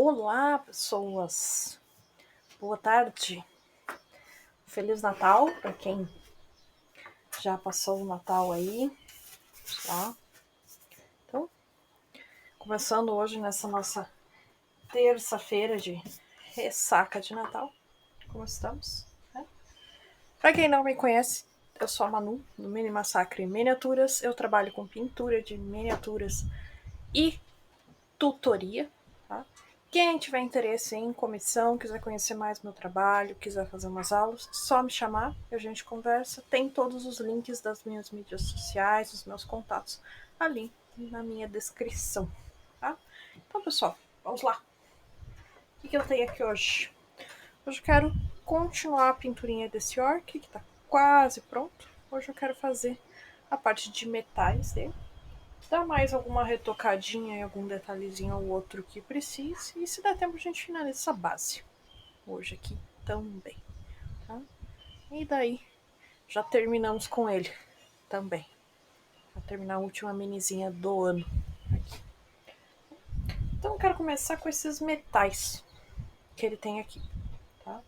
Olá, pessoas! Boa tarde! Feliz Natal para quem já passou o Natal aí, tá? Então, começando hoje nessa nossa terça-feira de ressaca de Natal. Como estamos? Para quem não me conhece, eu sou a Manu, do Mini Massacre Miniaturas. Eu trabalho com pintura de miniaturas e tutoria, tá? Quem tiver interesse em comissão, quiser conhecer mais meu trabalho, quiser fazer umas aulas, só me chamar e a gente conversa. Tem todos os links das minhas mídias sociais, dos meus contatos ali na minha descrição, tá? Então, pessoal, vamos lá. O que eu tenho aqui hoje? Hoje eu quero continuar a pinturinha desse orc, que tá quase pronto. Hoje eu quero fazer a parte de metais dele. Dá mais alguma retocadinha e algum detalhezinho ou outro que precise. E se der tempo, a gente finaliza essa base hoje aqui também. Tá? E daí, já terminamos com ele também. Pra terminar a última minizinha do ano aqui. Então, eu quero começar com esses metais que ele tem aqui. Tá?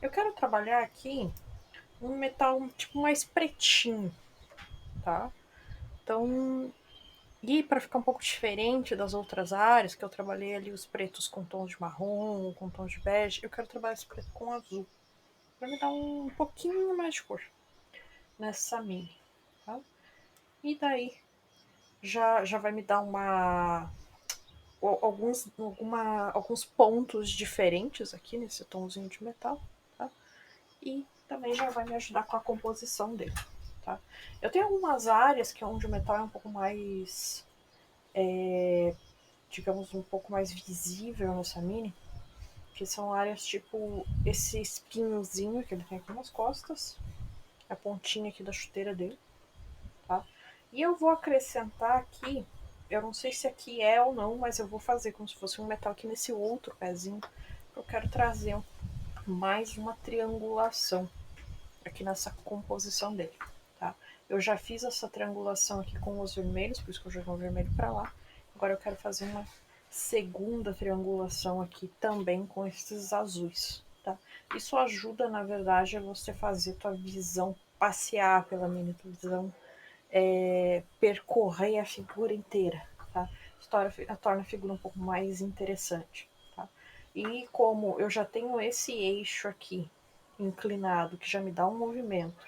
Eu quero trabalhar aqui um metal tipo mais pretinho. Tá? Então, e para ficar um pouco diferente das outras áreas, que eu trabalhei ali os pretos com tons de marrom, com tons de bege, eu quero trabalhar esse preto com azul. Para me dar um pouquinho mais de cor nessa mini. Tá? E daí já vai me dar alguns pontos diferentes aqui nesse tomzinho de metal. Tá? E também já vai me ajudar com a composição dele. Tá? Eu tenho algumas áreas que onde o metal é um pouco mais digamos, um pouco mais visível nessa mini, que são áreas tipo esse espinhozinho que ele tem aqui nas costas, a pontinha aqui da chuteira dele, tá? E eu vou acrescentar aqui, eu não sei se aqui é ou não, mas eu vou fazer como se fosse um metal aqui nesse outro pezinho, eu quero trazer mais uma triangulação aqui nessa composição dele, tá? Eu já fiz essa triangulação aqui com os vermelhos, por isso que eu joguei o vermelho para lá. Agora eu quero fazer uma segunda triangulação aqui também com esses azuis, tá? Isso ajuda, na verdade, a você fazer tua visão passear pela mini, tua visão percorrer a figura inteira, tá? Torna a figura um pouco mais interessante, tá? E como eu já tenho esse eixo aqui inclinado, que já me dá um movimento,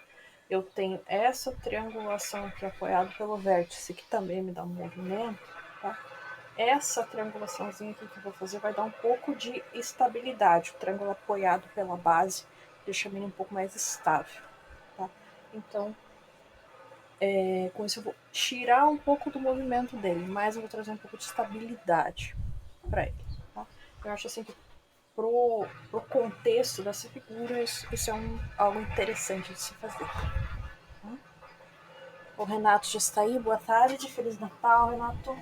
eu tenho essa triangulação aqui apoiada pelo vértice, que também me dá um movimento, tá? Essa triangulaçãozinha aqui que eu vou fazer vai dar um pouco de estabilidade. O triângulo apoiado pela base deixa a mini um pouco mais estável, tá? Então, com isso eu vou tirar um pouco do movimento dele, mas eu vou trazer um pouco de estabilidade para ele, tá? Eu acho assim que pro contexto dessa figura, isso é algo interessante de se fazer. Tá? O Renato já está aí, boa tarde, Feliz Natal, Renato.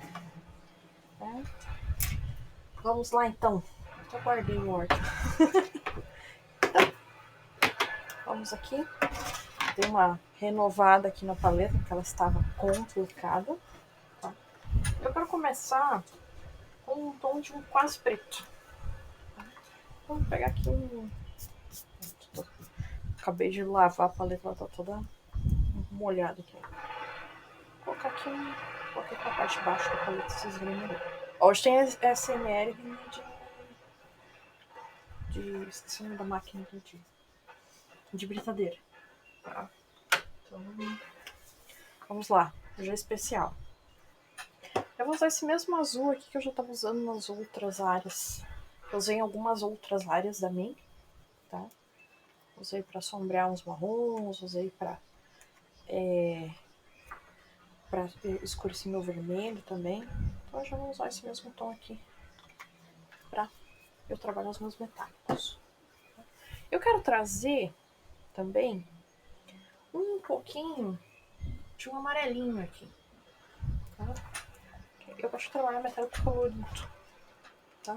Vamos lá então. Eu guardei o ordem. Então, vamos aqui. Dei uma renovada aqui na paleta, porque ela estava complicada. Tá? Eu quero começar com um tom de um quase preto. Vamos pegar aqui um. Acabei de lavar a paleta, ela tá toda molhada aqui. Vou colocar aqui coloquei pra parte de baixo da paleta, vocês verem melhor. Hoje tem SMR esqueci o nome da máquina de britadeira. Tá? Então, vamos lá. Hoje é especial. Eu vou usar esse mesmo azul aqui que eu já estava usando nas outras áreas. Eu usei em algumas outras áreas da mini, tá? Usei para sombrear uns marrons, usei para escurecer meu vermelho também. Então eu já vou usar esse mesmo tom aqui para eu trabalhar os meus metálicos. Eu quero trazer também um pouquinho de um amarelinho aqui. Tá? Eu gosto de trabalhar metálico colorido. Tá?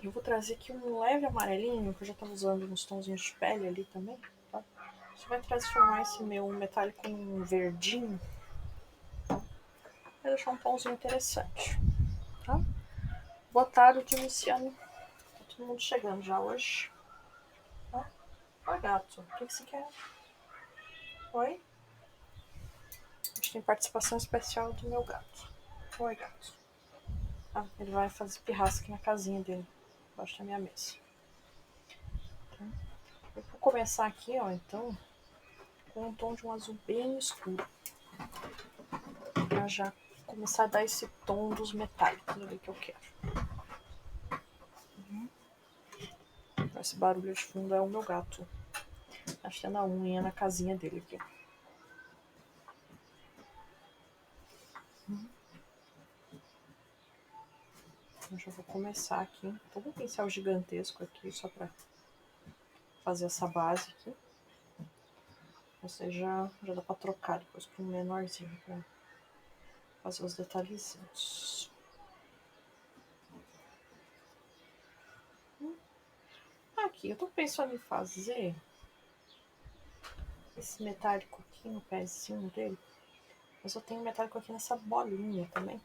Eu vou trazer aqui um leve amarelinho, que eu já estava usando uns tonzinhos de pele ali também. Tá? Isso vai transformar esse meu metálico num verdinho. Tá? Vai deixar um tomzinho interessante. Tá? Boa tarde, Luciano. Tá todo mundo chegando já hoje. Oi, gato. O que você quer? Oi? Hoje tem participação especial do meu gato. Oi, gato. Ah, ele vai fazer pirraça aqui na casinha dele, embaixo da minha mesa. Então, eu vou começar aqui, ó, então, com um tom de um azul bem escuro. Pra já começar a dar esse tom dos metálicos ali que eu quero. Esse barulho de fundo é o meu gato. Achando a unha na casinha dele aqui. Eu já vou começar aqui. Tô com um pincel gigantesco aqui, só pra fazer essa base aqui. Ou seja, já dá pra trocar depois pra um menorzinho, pra fazer os detalhezinhos. Aqui, eu tô pensando em fazer esse metálico aqui no pezinho dele. Mas eu tenho metálico aqui nessa bolinha também.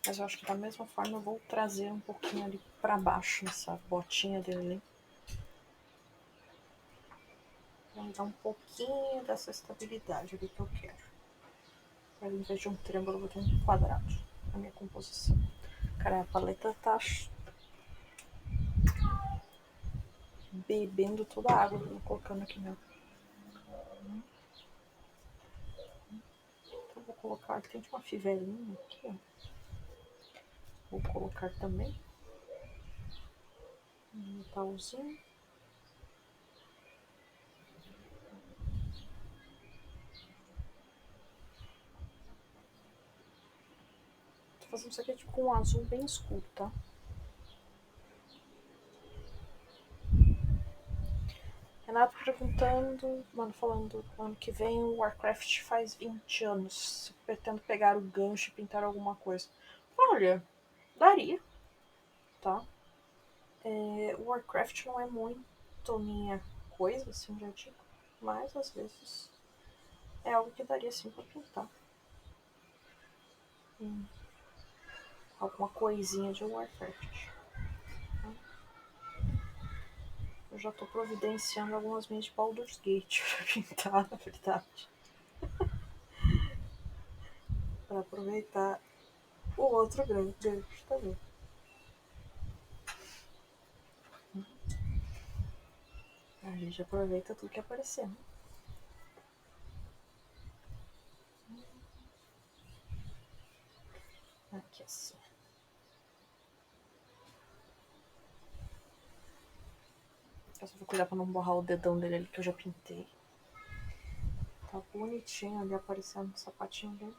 Mas eu acho que da mesma forma eu vou trazer um pouquinho ali pra baixo, nessa botinha dele ali. Vamos dar um pouquinho dessa estabilidade ali que eu quero. Mas em vez de um triângulo, eu vou ter um quadrado na minha composição. Cara, a paleta tá bebendo toda a água que eu tô colocando aqui mesmo. Então eu vou colocar, tem uma fivelinha aqui, ó. Vou colocar também um metalzinho. Tô fazendo isso aqui tipo, com um azul bem escuro, tá? Renato perguntando, mano, falando, ano que vem o Warcraft faz 20 anos. Pretendo pegar o gancho e pintar alguma coisa. Olha, daria, tá? O Warcraft não é muito minha coisa, assim, já digo. Mas às vezes é algo que daria sim pra pintar. Alguma coisinha de Warcraft. Eu já tô providenciando algumas minhas de Baldur's Gate pra pintar, na verdade. Pra aproveitar o outro gancho também. A gente aproveita tudo que aparecer, né? Aqui assim. Eu só vou cuidar pra não borrar o dedão dele ali que eu já pintei. Tá bonitinho ali aparecendo o sapatinho dele.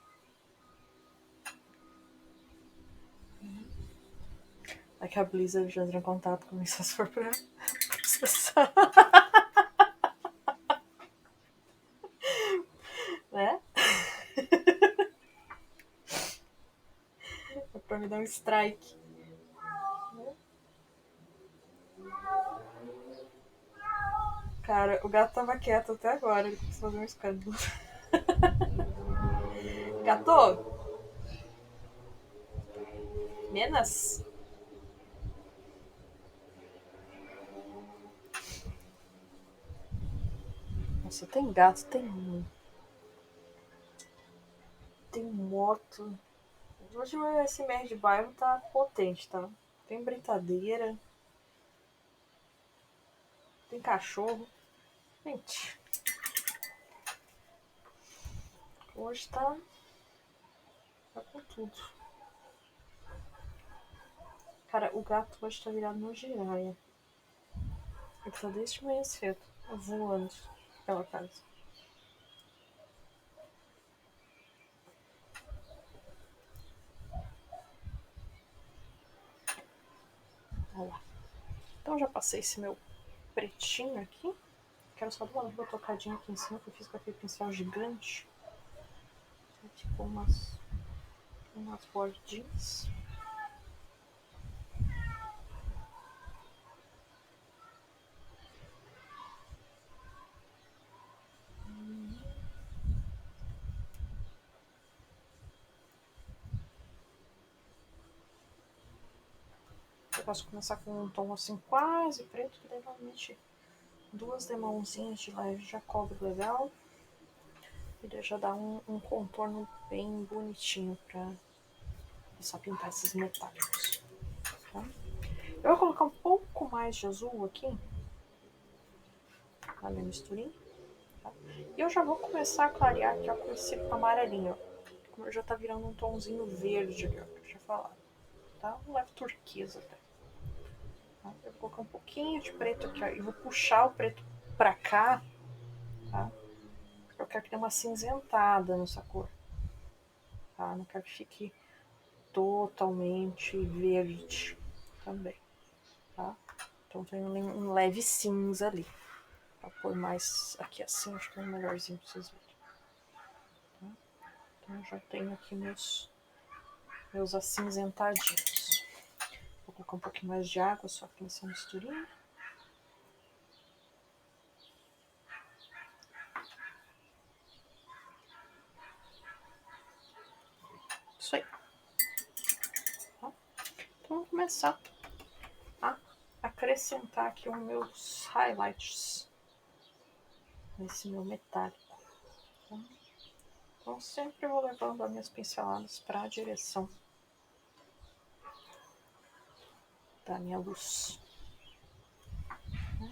Aqui a Blizzard já entra em contato comigo se for pra processar. Né? É pra me dar um strike. Cara, o gato tava quieto até agora, ele quis fazer um escândalo. Gato! Menas? Nossa, tem gato, tem moto. Hoje esse mês de bairro tá potente, tá? Tem brincadeira, tem cachorro. Gente, hoje tá com tudo. Cara, o gato hoje tá virado no giraia. Ele tá desde manhã cedo, voando pela casa. Olha lá. Então já passei esse meu pretinho aqui. Quero só dar uma tocadinha aqui em cima, que eu fiz com aquele pincel gigante. Tipo umas bordinhas. Eu posso começar com um tom assim quase preto, que daí normalmente 2 demãozinhas de leve já cobre legal. E daí já dá um contorno bem bonitinho pra só pintar esses metálicos. Tá? Eu vou colocar um pouco mais de azul aqui na minha misturinha. Tá? E eu já vou começar a clarear aqui ó, com esse amarelinho. Como já tá virando um tomzinho verde aqui, ó, que eu tinha falado. Tá? Um leve turquesa até. Tá? Eu vou colocar um pouquinho de preto aqui, ó, e vou puxar o preto pra cá, tá? Eu quero que dê uma cinzentada nessa cor, tá? Não quero que fique totalmente verde também, tá? Então tem um leve cinza ali. Pra pôr mais aqui assim, acho que é melhorzinho pra vocês verem. Tá? Então eu já tenho aqui meus acinzentadinhos. Vou colocar um pouquinho mais de água só aqui nessa misturinha. Isso aí. Tá? Então vou começar a acrescentar aqui os meus highlights nesse meu metálico. Tá? Então sempre vou levando as minhas pinceladas para a direção da minha luz. Vou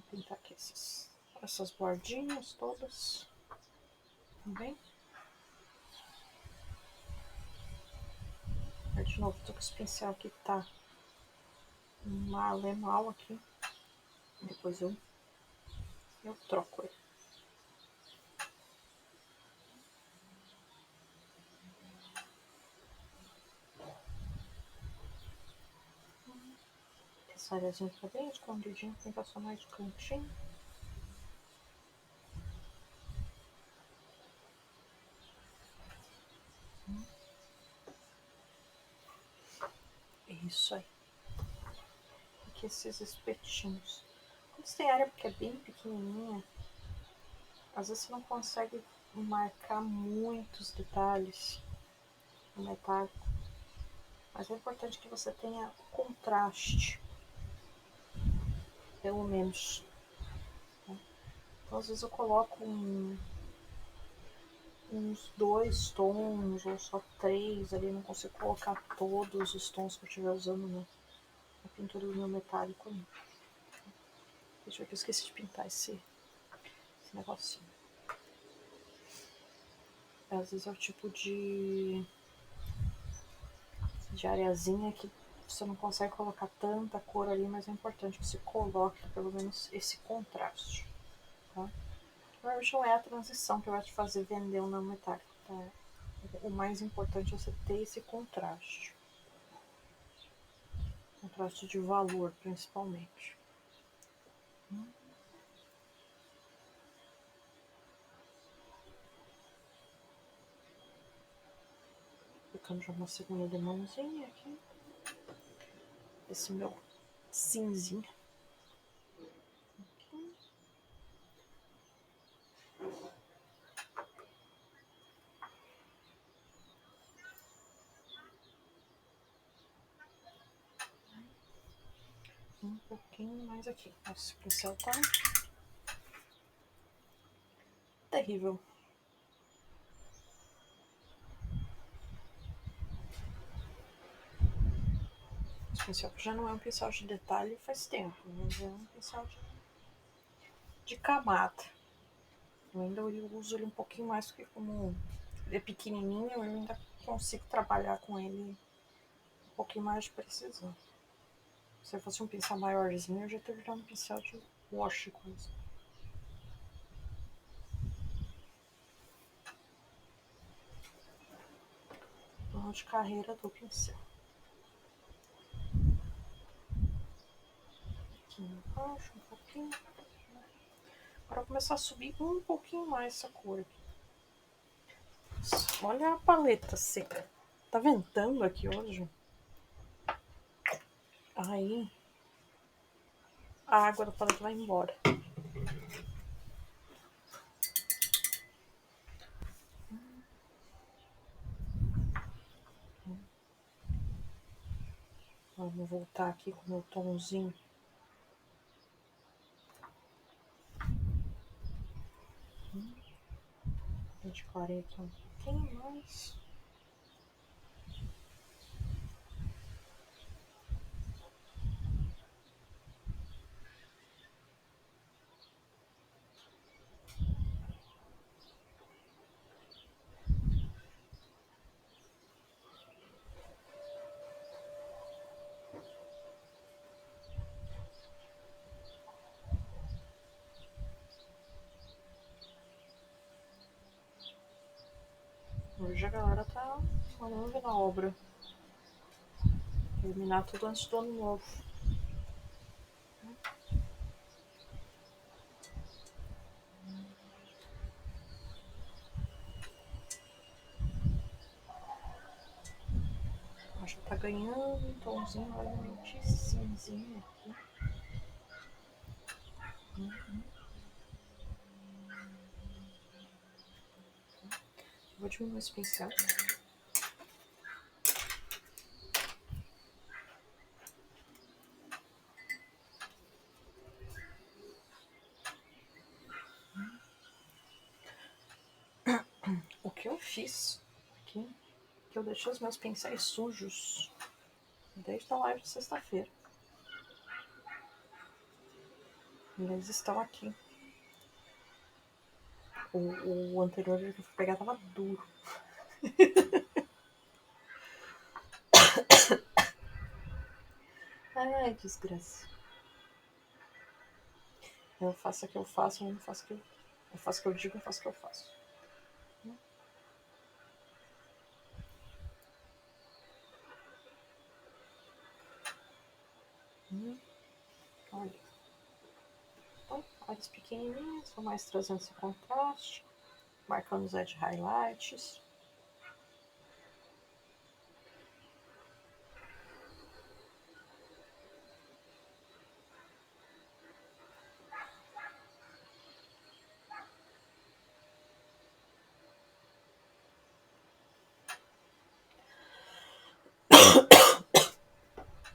pintar aqui essas bordinhas todas também. Aí, de novo, tô com esse pincel aqui que tá mal aqui. Depois eu troco ele. Essa areazinha tá bem escondidinha, tem que passar mais de cantinho. Isso aí. Aqui esses espetinhos. Quando você tem área porque é bem pequenininha, às vezes você não consegue marcar muitos detalhes no metálico. Mas é importante que você tenha contraste, pelo menos. Tá? Então, às vezes eu coloco uns 2 tons ou só 3 ali, não consigo colocar todos os tons que eu estiver usando na pintura do meu metálico ali. Deixa eu ver que eu esqueci de pintar esse negocinho. Às vezes é o tipo de areazinha que você não consegue colocar tanta cor ali, mas é importante que você coloque pelo menos esse contraste. Tá? Normalmente não é a transição que vai te fazer vender um não metálico. Tá? O mais importante é você ter esse contraste. Contraste de valor, principalmente. Colocando já uma segunda mãozinha aqui. Esse meu cinzinho. Aqui. Um pouquinho mais aqui. Nossa, esse pincel tá terrível. Esse pincel já não é um pincel de detalhe faz tempo, mas é um pincel de camada. Eu ainda uso ele um pouquinho mais, porque como ele é pequenininho, eu ainda consigo trabalhar com ele um pouquinho mais de precisão. Se fosse um pincel maiorzinho, eu já teria virado um pincel de wash quase. Plano de carreira do pincel. Aqui embaixo, um pouquinho. Agora começar a subir um pouquinho mais essa cor aqui. Nossa, olha a paleta seca. Tá ventando aqui hoje. Aí a água da paleta vai embora. Vou voltar aqui com o meu tomzinho. A gente clareia aqui um pouquinho mais. Hoje a galera tá falando na obra. Terminar tudo antes do ano novo. Já tá ganhando um tomzinho levemente cinzinho aqui. Vou diminuir esse pincel. O que eu fiz aqui, que eu deixei os meus pincéis sujos desde a live de sexta-feira. Eles estão aqui. O anterior que eu fui pegar tava duro. Ai, desgraça. Eu faço o que eu faço, eu não faço o que eu faço o que eu digo, eu faço o que eu faço. Olha. Então, olhos pequenininhos, vou mais trazendo esse contraste, marcando os edge highlights.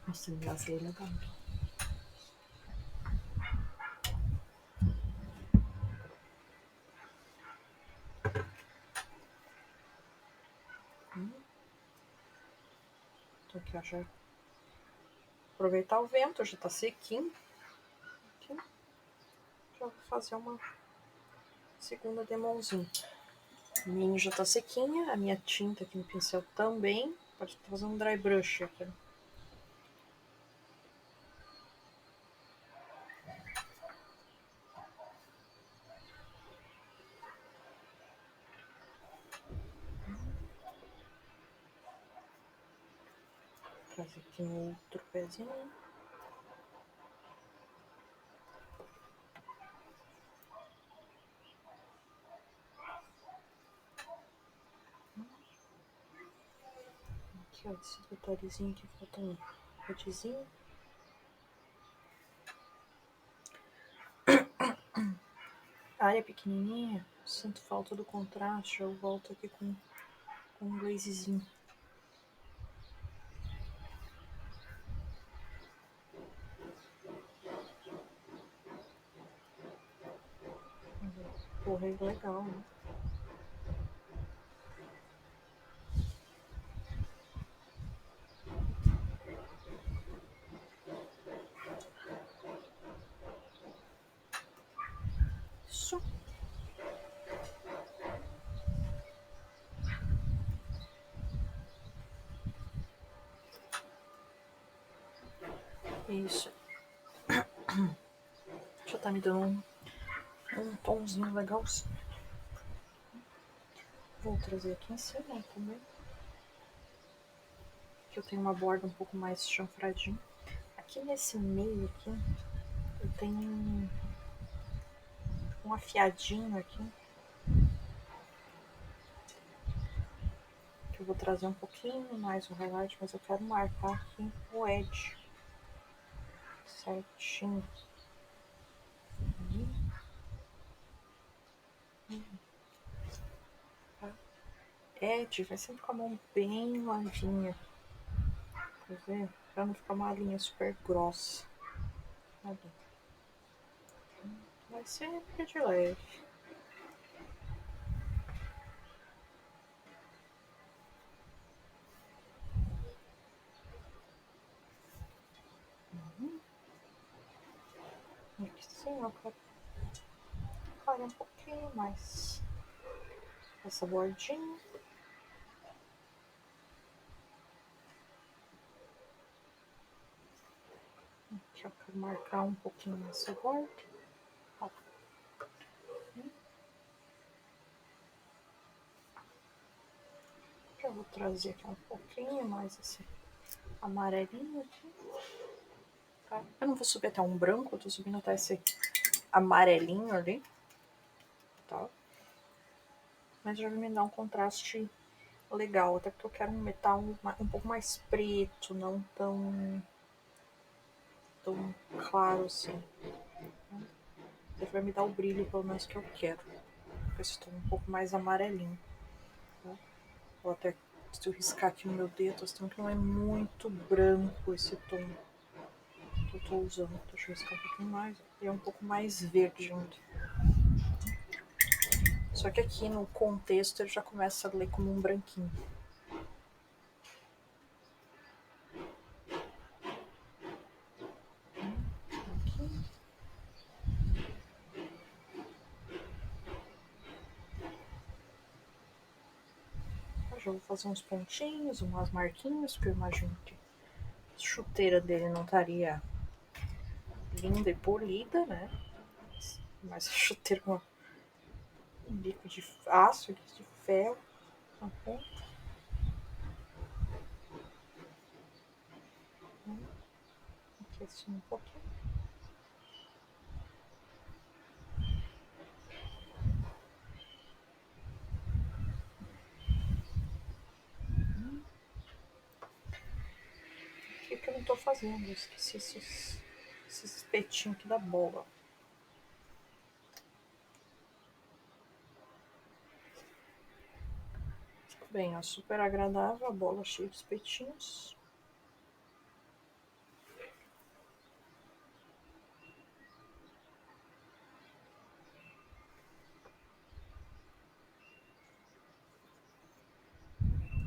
Nossa, me engasguei legal. Então aqui, ó, já aproveitar o vento, já tá sequinho. Aqui. Já vou fazer uma segunda demonzinha. O minho já tá sequinha, a minha tinta aqui no pincel também. Pode fazer um dry brush aqui. Trazer aqui um outro pezinho. Aqui, ó, esse detalhezinho aqui, falta um redzinho. A área pequenininha, sinto falta do contraste, eu volto aqui com um glazezinho. Porra, é legal, né? Isso. Isso. Já tá me dando um tomzinho legalzinho. Vou trazer aqui em cima também. Que eu tenho uma borda um pouco mais chanfradinha. Aqui nesse meio aqui, eu tenho um afiadinho aqui. Que eu vou trazer um pouquinho mais o highlight, mas eu quero marcar aqui o edge. Certinho. Edge vai sempre com a mão bem levinha. Quer ver? Pra não ficar uma linha super grossa. Ali. Vai sempre de leve. Aqui sim, eu quero clarear um pouquinho mais essa bordinha. Aqui eu quero marcar um pouquinho essa borda. Ó. Já vou trazer aqui um pouquinho mais esse amarelinho aqui. Tá? Eu não vou subir até um branco, eu tô subindo até esse amarelinho ali. Tá? Mas já vai me dar um contraste legal, até porque eu quero um metal um pouco mais preto, não tão claro assim. Ele vai me dar o brilho, pelo menos, que eu quero. Com esse tom um pouco mais amarelinho. Tá? Vou até, se eu riscar aqui no meu dedo, tô sentindo que não é muito branco esse tom que eu tô usando. Deixa eu riscar um pouquinho mais. Ele é um pouco mais verde ainda. Só que aqui no contexto ele já começa a ler como um branquinho. Aqui. Eu já vou fazer uns pontinhos, umas marquinhas, porque eu imagino que a chuteira dele não estaria linda e polida, né? Mas a chuteira com um bico de aço, de ferro na ponta. Aqui assim um pouquinho. O que eu não tô fazendo? Eu esqueci esses espetinhos aqui da bola. Bem, ó, super agradável a bola cheia de espetinhos.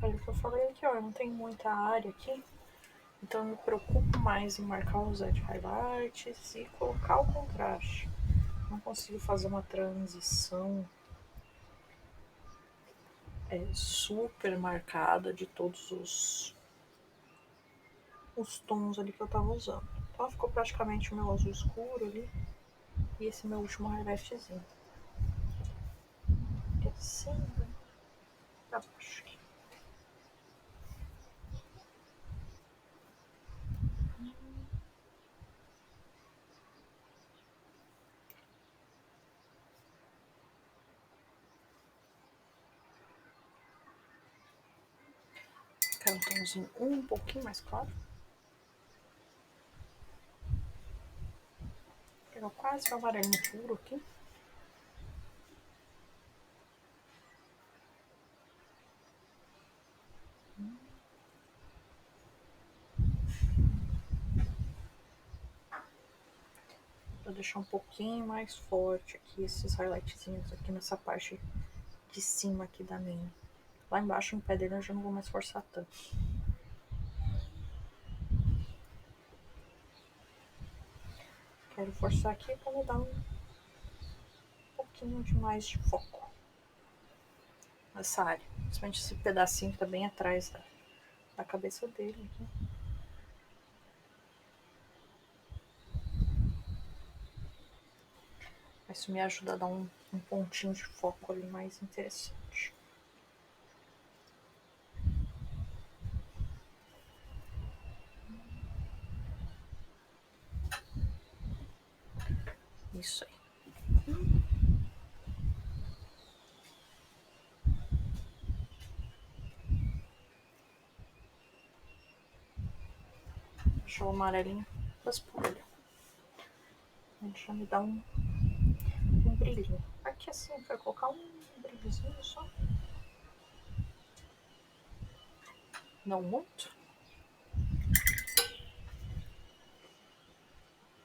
Olha o que eu falei aqui, ó, não tem muita área aqui, então eu me preocupo mais em marcar os edge highlights e colocar o contraste. Não consigo fazer uma transição super marcada de todos os tons ali que eu tava usando. Então ficou praticamente o meu azul escuro ali e esse meu último highlightzinho. Aqui assim, pra baixo. Quero um tomzinho um pouquinho mais claro. Vou pegar quase o amarelinho puro aqui. Pra deixar um pouquinho mais forte aqui esses highlightzinhos aqui nessa parte de cima aqui da minha. Lá embaixo no pé dele eu já não vou mais forçar tanto. Quero forçar aqui pra me dar um pouquinho de mais de foco nessa área. Principalmente esse pedacinho que tá bem atrás da cabeça dele aqui. Isso me ajuda a dar um pontinho de foco ali mais interessante. Isso aí. Deixa o amarelinho das folhas. Já me dá um brilhinho. Aqui assim, eu quero colocar um brilhozinho só. Não muito.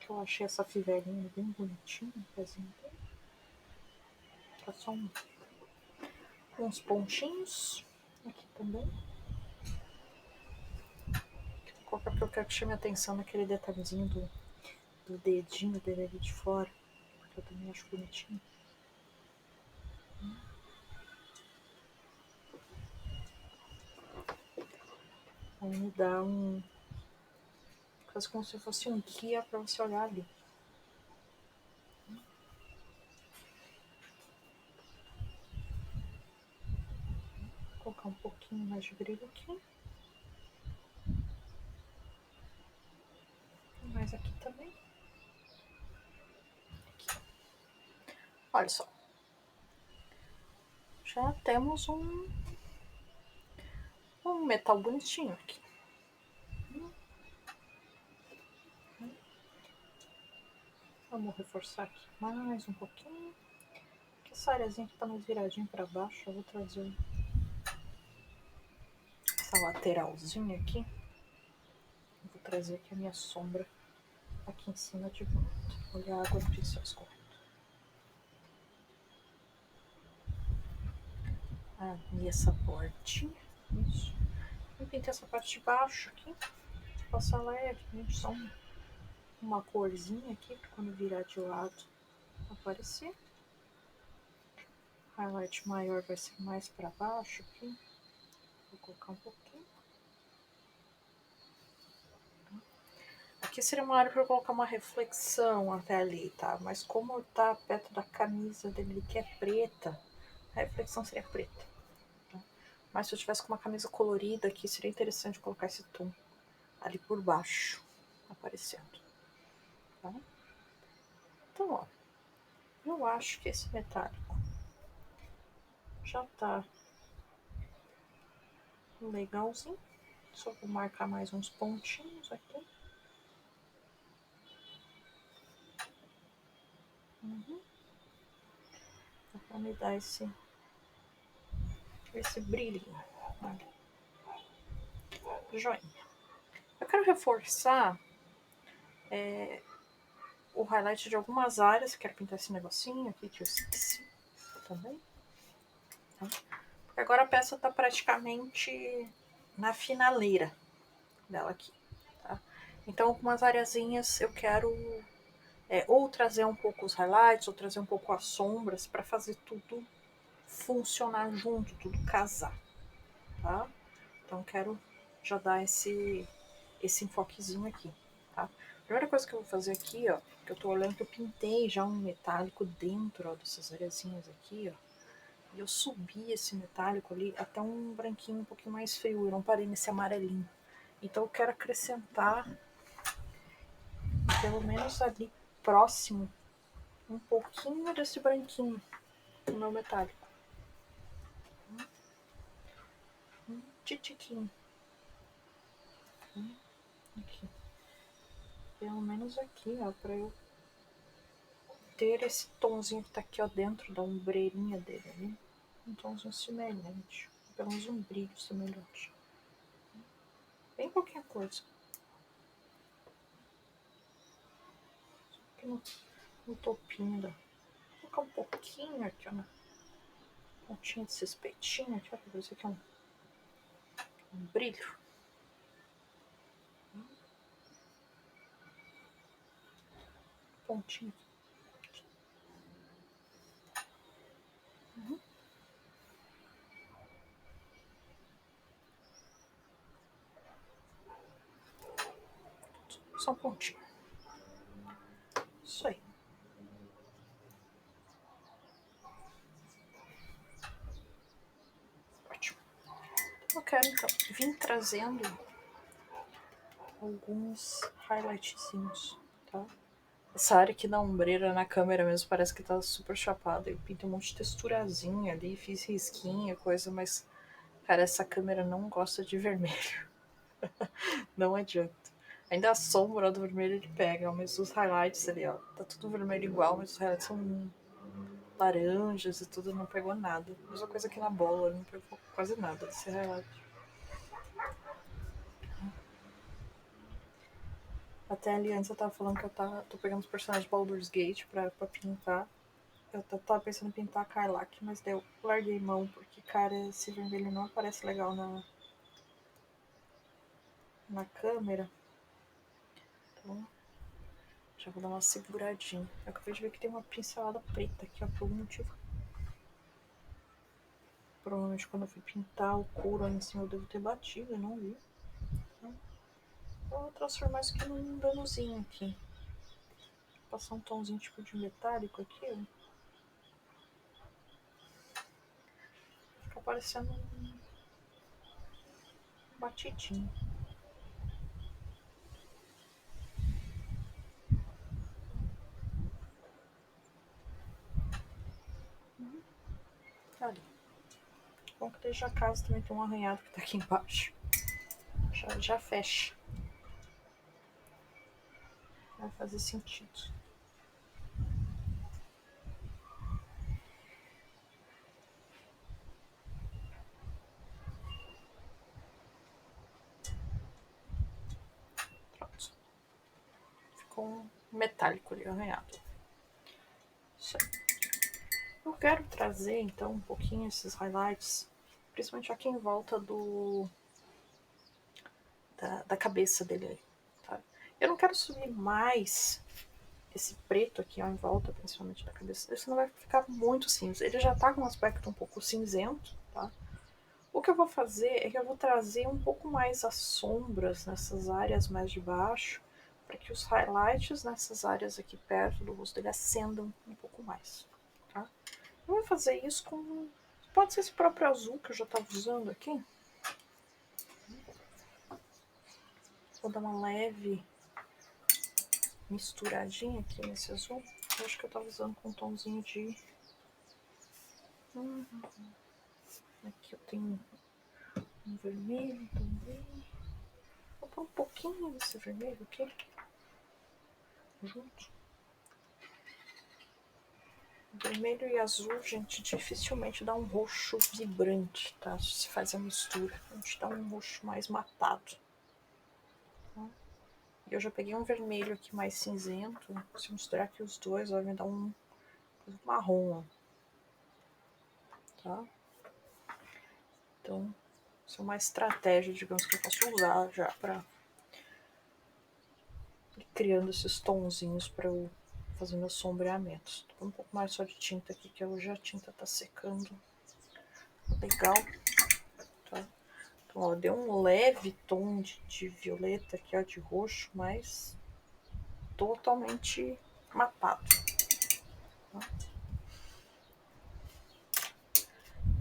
que eu achei essa fivelinha bem bonitinha, um pezinho dele. Tá só uns pontinhos aqui também. Vou colocar porque eu quero que chame a atenção naquele detalhezinho do dedinho dele ali de fora, porque eu também acho bonitinho. Aí me dá quase como se fosse um guia para você olhar ali. Vou colocar um pouquinho mais de brilho aqui. E mais aqui também. Aqui. Olha só. Já temos um metal bonitinho aqui. Vamos reforçar aqui mais um pouquinho. Essa areazinha que tá mais viradinha para baixo, eu vou trazer essa lateralzinha aqui. Eu vou trazer aqui a minha sombra aqui em cima de volta. Olha a água do pincel escorrendo. Ali essa bordinha. Isso. Eu pintei essa parte de baixo aqui. Vou passar levemente só uma corzinha aqui para quando virar de lado aparecer. O highlight maior vai ser mais para baixo aqui. Vou colocar um pouquinho. Aqui seria uma área para eu colocar uma reflexão até ali, tá? Mas como tá perto da camisa dele que é preta, a reflexão seria preta. Tá? Mas se eu tivesse com uma camisa colorida aqui, seria interessante colocar esse tom ali por baixo, aparecendo. Tá? Então, ó, eu acho que esse metálico já tá legalzinho. Só vou marcar mais uns pontinhos aqui. Dá pra me dar esse brilhinho. Olha. Joinha. Eu quero reforçar o highlight de algumas áreas. Quero pintar esse negocinho aqui que eu esqueci também. Tá? Porque agora a peça tá praticamente na finaleira dela aqui. Tá? Então algumas areazinhas eu quero ou trazer um pouco os highlights, ou trazer um pouco as sombras para fazer tudo funcionar junto, tudo casar. Tá? Então quero já dar esse enfoquezinho aqui. Tá? A primeira coisa que eu vou fazer aqui, ó, que eu tô olhando que eu pintei já um metálico dentro, ó, dessas areazinhas aqui, ó. E eu subi esse metálico ali até um branquinho um pouquinho mais frio, eu não parei nesse amarelinho. Então eu quero acrescentar, pelo menos ali próximo, um pouquinho desse branquinho no meu metálico. Um titiquinho. Aqui. Pelo menos aqui, ó, pra eu ter esse tomzinho que tá aqui, ó, dentro da ombreirinha dele ali. Um tomzinho semelhante. Pelo menos um brilho semelhante. Bem pouquinha coisa. Aqui no topinho da... Vou colocar um pouquinho aqui, ó, na pontinha desses peitinhos aqui, ó, pra ver se aqui é um brilho. Pontinho aqui. Só um pontinho. Isso aí. Ótimo. Eu quero, então, vir trazendo alguns highlightzinhos, tá? Essa área aqui da ombreira na câmera mesmo parece que tá super chapada. Eu pintei um monte de texturazinha ali, fiz risquinha, coisa, mas, cara, essa câmera não gosta de vermelho. Não adianta. Ainda a sombra do vermelho ele pega, mas os highlights ali, ó, tá tudo vermelho igual, mas os highlights são laranjas e tudo, não pegou nada. Mesma coisa aqui na bola, não pegou quase nada desse highlight. Até ali antes eu tava falando que eu tô pegando os personagens de Baldur's Gate pra pintar. Eu tava pensando em pintar a Karlach, mas daí eu larguei mão, porque, cara, esse vermelho não aparece legal na câmera. Então, já vou dar uma seguradinha. Eu acabei de ver que tem uma pincelada preta aqui, ó, por algum motivo. Provavelmente quando eu fui pintar o couro aí em cima eu devo ter batido e não vi. Então, vou transformar isso aqui num danozinho aqui. Vou passar um tomzinho tipo de metálico aqui, ó. Fica parecendo um batidinho. Ali. Bom que desde a casa também tem um arranhado que tá aqui embaixo. Já fecha. Vai fazer sentido. Pronto. Ficou um metálico ali arranhado. Isso aí. Eu quero trazer então um pouquinho esses highlights, principalmente aqui em volta da cabeça dele aí. Tá? Eu não quero subir mais esse preto aqui ó, em volta, principalmente da cabeça dele, senão vai ficar muito cinza. Ele já tá com um aspecto um pouco cinzento, tá? O que eu vou fazer é que eu vou trazer um pouco mais as sombras nessas áreas mais de baixo, para que os highlights nessas áreas aqui perto do rosto dele acendam um pouco mais, tá? Eu vou fazer isso com... Pode ser esse próprio azul que eu já estava usando aqui. Vou dar uma leve misturadinha aqui nesse azul. Eu acho que eu estava usando com um tomzinho de... Aqui eu tenho um vermelho também. Vou pôr um pouquinho desse vermelho aqui. Junto. Vermelho e azul, gente, dificilmente dá um roxo vibrante, tá? Se faz a mistura. A gente dá um roxo mais matado. Tá? E eu já peguei um vermelho aqui mais cinzento. Se misturar aqui os dois, vai me dar um marrom. Tá? Então, isso é uma estratégia, digamos, que eu posso usar já pra ir criando esses tonzinhos pra eu fazer meus sombreamentos. Tô com um pouco mais só de tinta aqui, que hoje a tinta tá secando. Legal. Tá? Então, ó, deu um leve tom de violeta aqui, ó, de roxo, mas totalmente matado. Tá?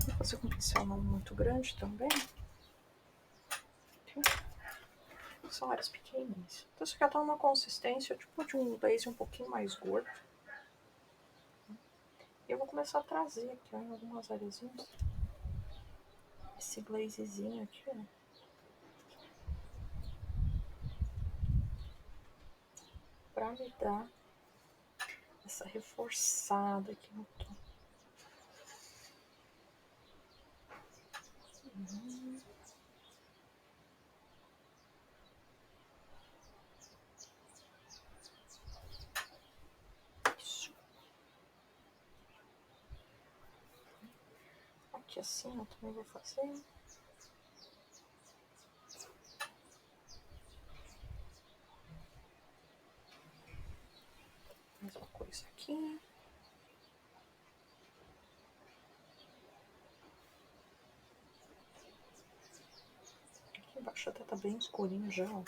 Vou fazer com um pincel não muito grande também. São áreas pequenininhas. Então, isso aqui tá uma consistência tipo de um lace um pouquinho mais gordo. E eu vou começar a trazer aqui, ó, em algumas areazinhas. Esse glazezinho aqui, ó. Pra me dar essa reforçada aqui no tom. Isso. Aqui assim eu também vou fazer. Mesma coisa aqui. Aqui embaixo até tá bem escurinho já, ó.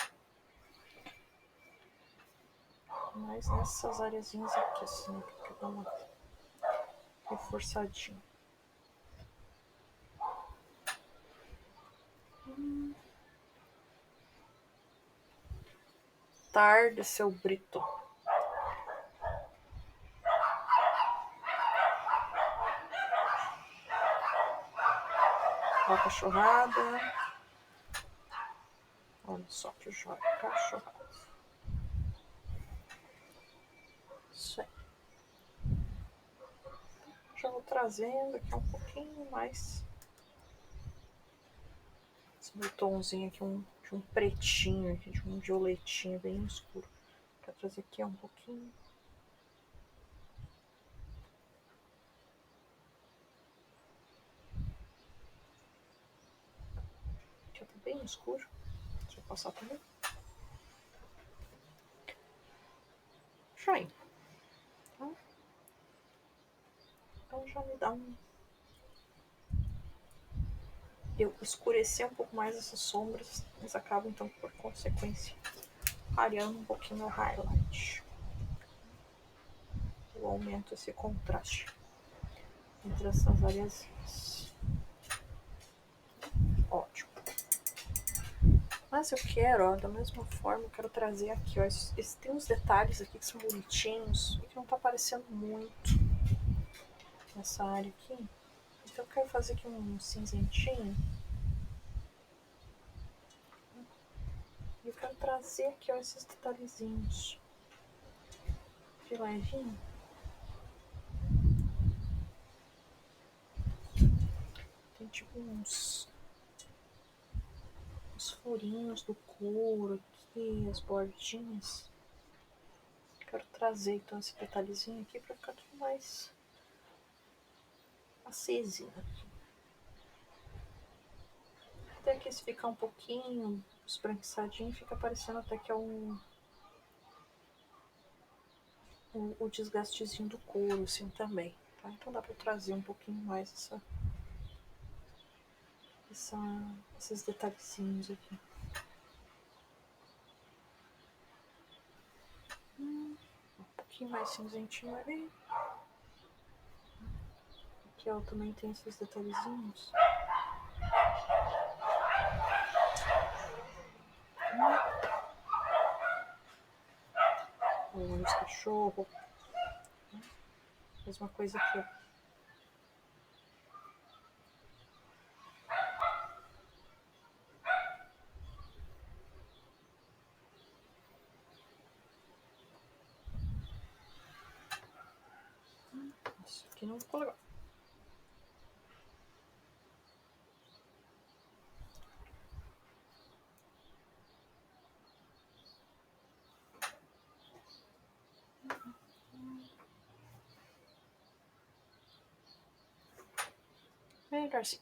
Mas nessas areazinhas aqui, assim, que eu dou uma reforçadinha. Tarde, seu Brito. Ó a cachorrada. Olha só que joia. Cachorrada. Isso aí. Já vou trazendo aqui um pouquinho mais. Esse meu tomzinho aqui, um de um pretinho aqui, de um violetinho bem escuro. Quero trazer aqui um pouquinho. Já tá bem escuro. Deixa eu passar também. Joinha. Então já me dá um... Eu escurecer um pouco mais essas sombras, mas acabam então por consequência clareando um pouquinho o highlight. Eu aumento esse contraste entre essas áreas. Ótimo. Mas eu quero, ó, da mesma forma, eu quero trazer aqui, ó, tem uns detalhes aqui que são bonitinhos e que não tá aparecendo muito nessa área aqui. Então eu quero fazer aqui um cinzentinho. E eu quero trazer aqui, ó, esses detalhezinhos de levinho. Tem tipo uns furinhos do couro aqui, as bordinhas. Quero trazer então esse detalhezinho aqui pra ficar tudo mais acesinho. Até que se ficar um pouquinho esbranquiçadinho, fica parecendo até que é o desgastezinho do couro, assim, também. Tá? Então dá pra trazer um pouquinho mais esses detalhezinhos aqui. Um pouquinho mais cinzentinho ali. Aqui, ó, também tem esses detalhezinhos. O olho do cachorro. Mesma coisa aqui, ó. Isso aqui não ficou legal. Melhor assim.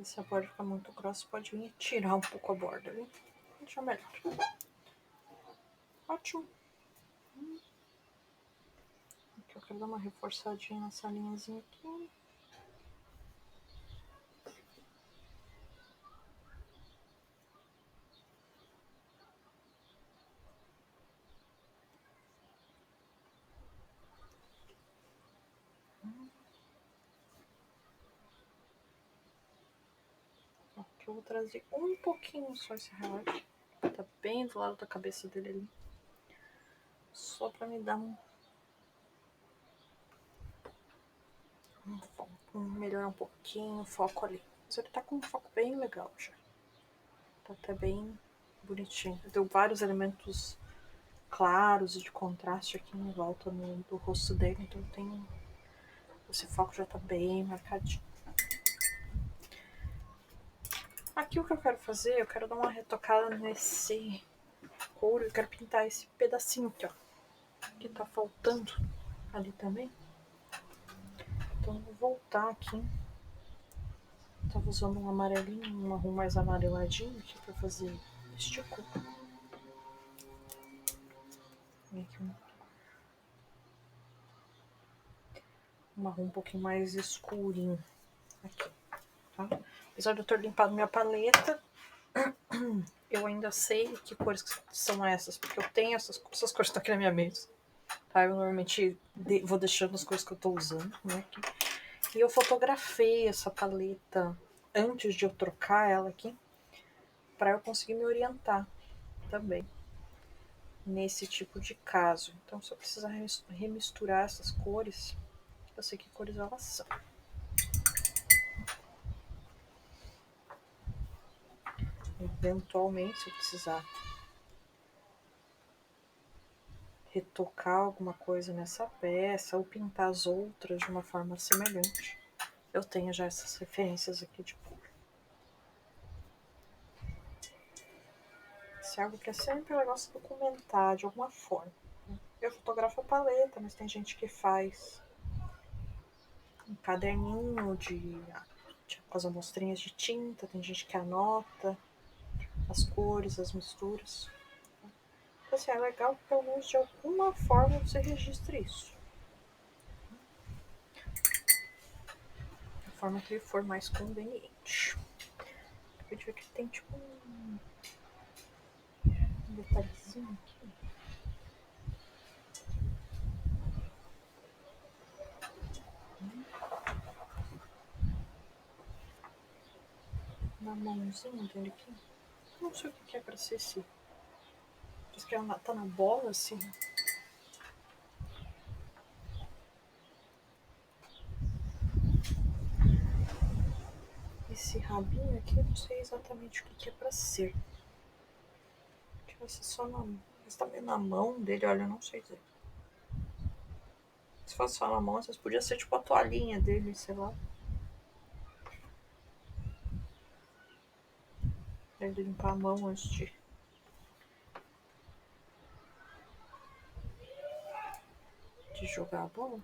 Se a borda ficar muito grossa, pode vir tirar um pouco a borda, viu? Deixa melhor. Ótimo. Aqui eu quero dar uma reforçadinha nessa linhazinha aqui. Aqui eu vou trazer um pouquinho só esse highlight. Tá bem do lado da cabeça dele ali. Só pra me dar melhorar um pouquinho o foco ali. Mas ele tá com um foco bem legal já. Tá até bem bonitinho. Deu vários elementos claros e de contraste aqui em volta do rosto dele. Então tem... esse foco já tá bem marcadinho. Aqui o que eu quero fazer, eu quero dar uma retocada nesse couro. Eu quero pintar esse pedacinho aqui, ó. Que tá faltando ali também. Então eu vou voltar aqui. Tava usando um amarelinho, um marrom mais amareladinho aqui pra fazer este couro. E aqui um marrom um pouquinho mais escurinho aqui, tá? Apesar de eu ter limpado minha paleta, eu ainda sei que cores são essas, porque eu tenho essas cores que estão aqui na minha mesa, tá? Eu normalmente vou deixando as cores que eu tô usando, né? Aqui. E eu fotografei essa paleta antes de eu trocar ela aqui, para eu conseguir me orientar também nesse tipo de caso. Então, se eu precisar remisturar essas cores, eu sei que cores elas são. Eventualmente, se eu precisar retocar alguma coisa nessa peça ou pintar as outras de uma forma semelhante, Eu tenho já essas referências aqui de cor. Isso é algo que é sempre legal se documentar de alguma forma. Eu fotografo a paleta, mas tem gente que faz um caderninho com as amostrinhas de tinta, tem gente que anota as cores, as misturas. Então, assim, é legal que pelo menos de alguma forma você registre isso. Da forma que for mais conveniente. Acabei de ver que tem tipo um detalhezinho aqui. Na mãozinha dele aqui. Não sei o que é pra ser esse. Parece que ela tá na bola assim. Esse rabinho aqui eu não sei exatamente o que é pra ser. Deixa eu ver se só na. Mas tá meio na mão dele, olha, eu não sei dizer. Se fosse só na mão, às vezes podia ser tipo a toalhinha dele, sei lá. Pra ele limpar a mão antes de jogar a bola.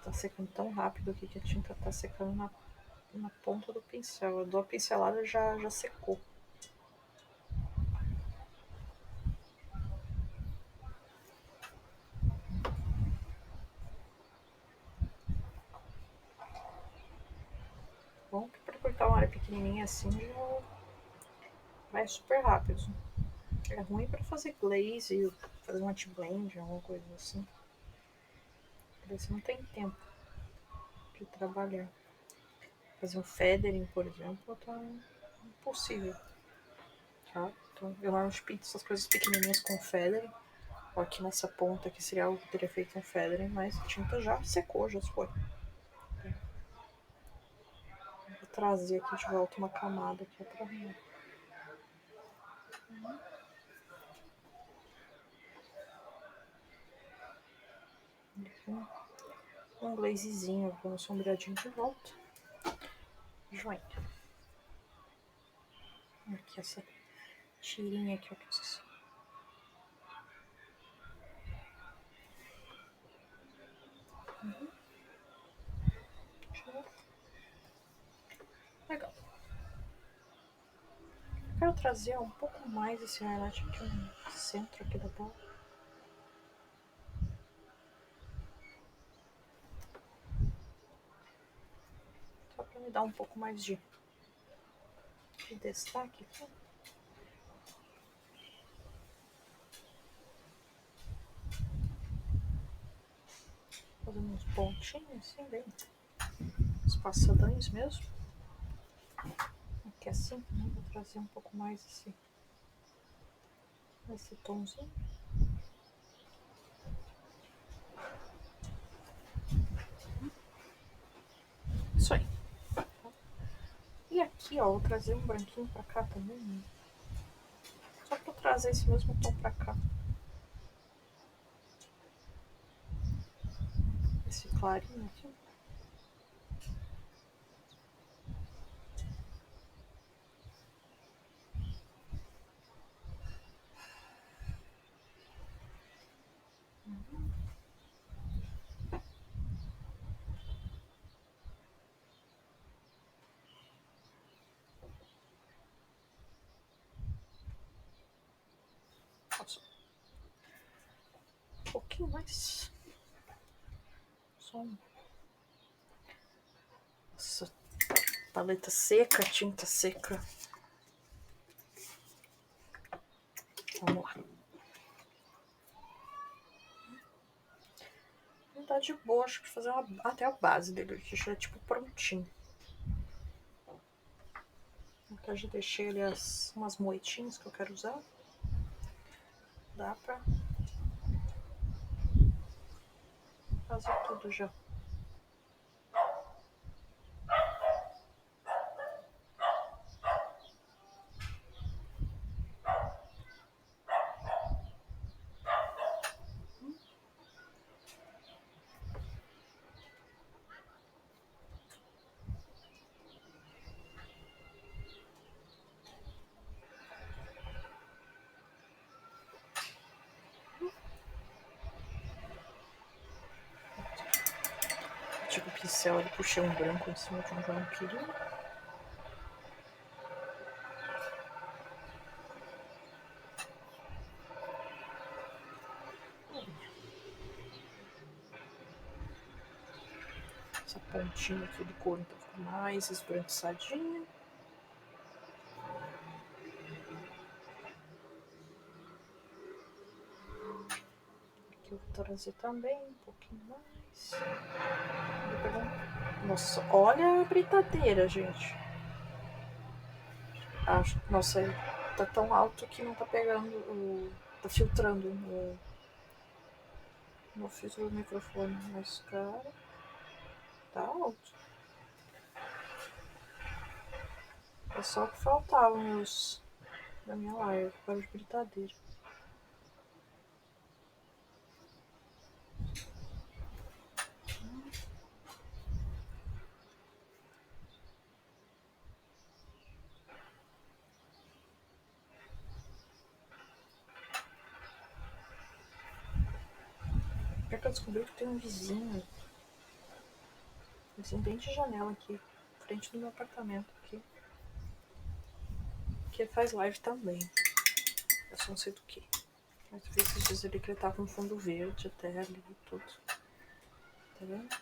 Tá secando tão rápido aqui que a tinta tá secando na ponta do pincel. Eu dou a pincelada e já secou. Bom que pra cortar uma área pequenininha assim já vai super rápido. É ruim pra fazer glaze, fazer um anti-blend, alguma coisa assim. Porque você não tem tempo de trabalhar. Fazer um feathering, por exemplo, tá impossível. Tá? Então, eu normalmente pinto essas coisas pequenininhas com feathering. Ó, aqui nessa ponta aqui seria algo que teria feito um feathering, mas a tinta já secou, já foi. Vou trazer aqui de volta uma camada aqui pra arrumar. Um glazezinho com um sombreadinho de volta. Joinha. Aqui essa tirinha aqui, ó. Legal. Quero trazer um pouco mais esse highlight aqui no centro aqui da bola. Só pra me dar um pouco mais de destaque aqui. Fazendo uns pontinhos assim, bem espaçadões mesmo. Aqui assim, né? Vou trazer um pouco mais esse tomzinho. Isso aí. E aqui, ó, vou trazer um branquinho pra cá também, né? Só pra trazer esse mesmo tom pra cá. Esse clarinho aqui. Nossa. Um pouquinho mais. Só um. Nossa, paleta seca, tinta seca. Vamos lá. Não tá de boa, acho que fazer até a base dele, que já é tipo prontinho. Então já deixei ali umas moitinhas que eu quero usar. Dá pra fazer tudo já. pincel e puxei um branco em cima de um que eu não queria. Essa pontinha aqui do couro tá ficando mais esbranquiçadinha. Aqui eu vou trazer também um pouquinho mais. Nossa, olha a britadeira, gente. Nossa, tá tão alto que não tá pegando, tá filtrando no filtro do microfone, mas cara, tá alto. É só o que faltava na minha live, para de britadeira. É que eu descobri que tem um vizinho bem de janela aqui, frente do meu apartamento aqui, que faz live também. Eu só não sei do que. Mas eu vi esses dias ali que ele tá com um fundo verde até ali e tudo. Tá vendo?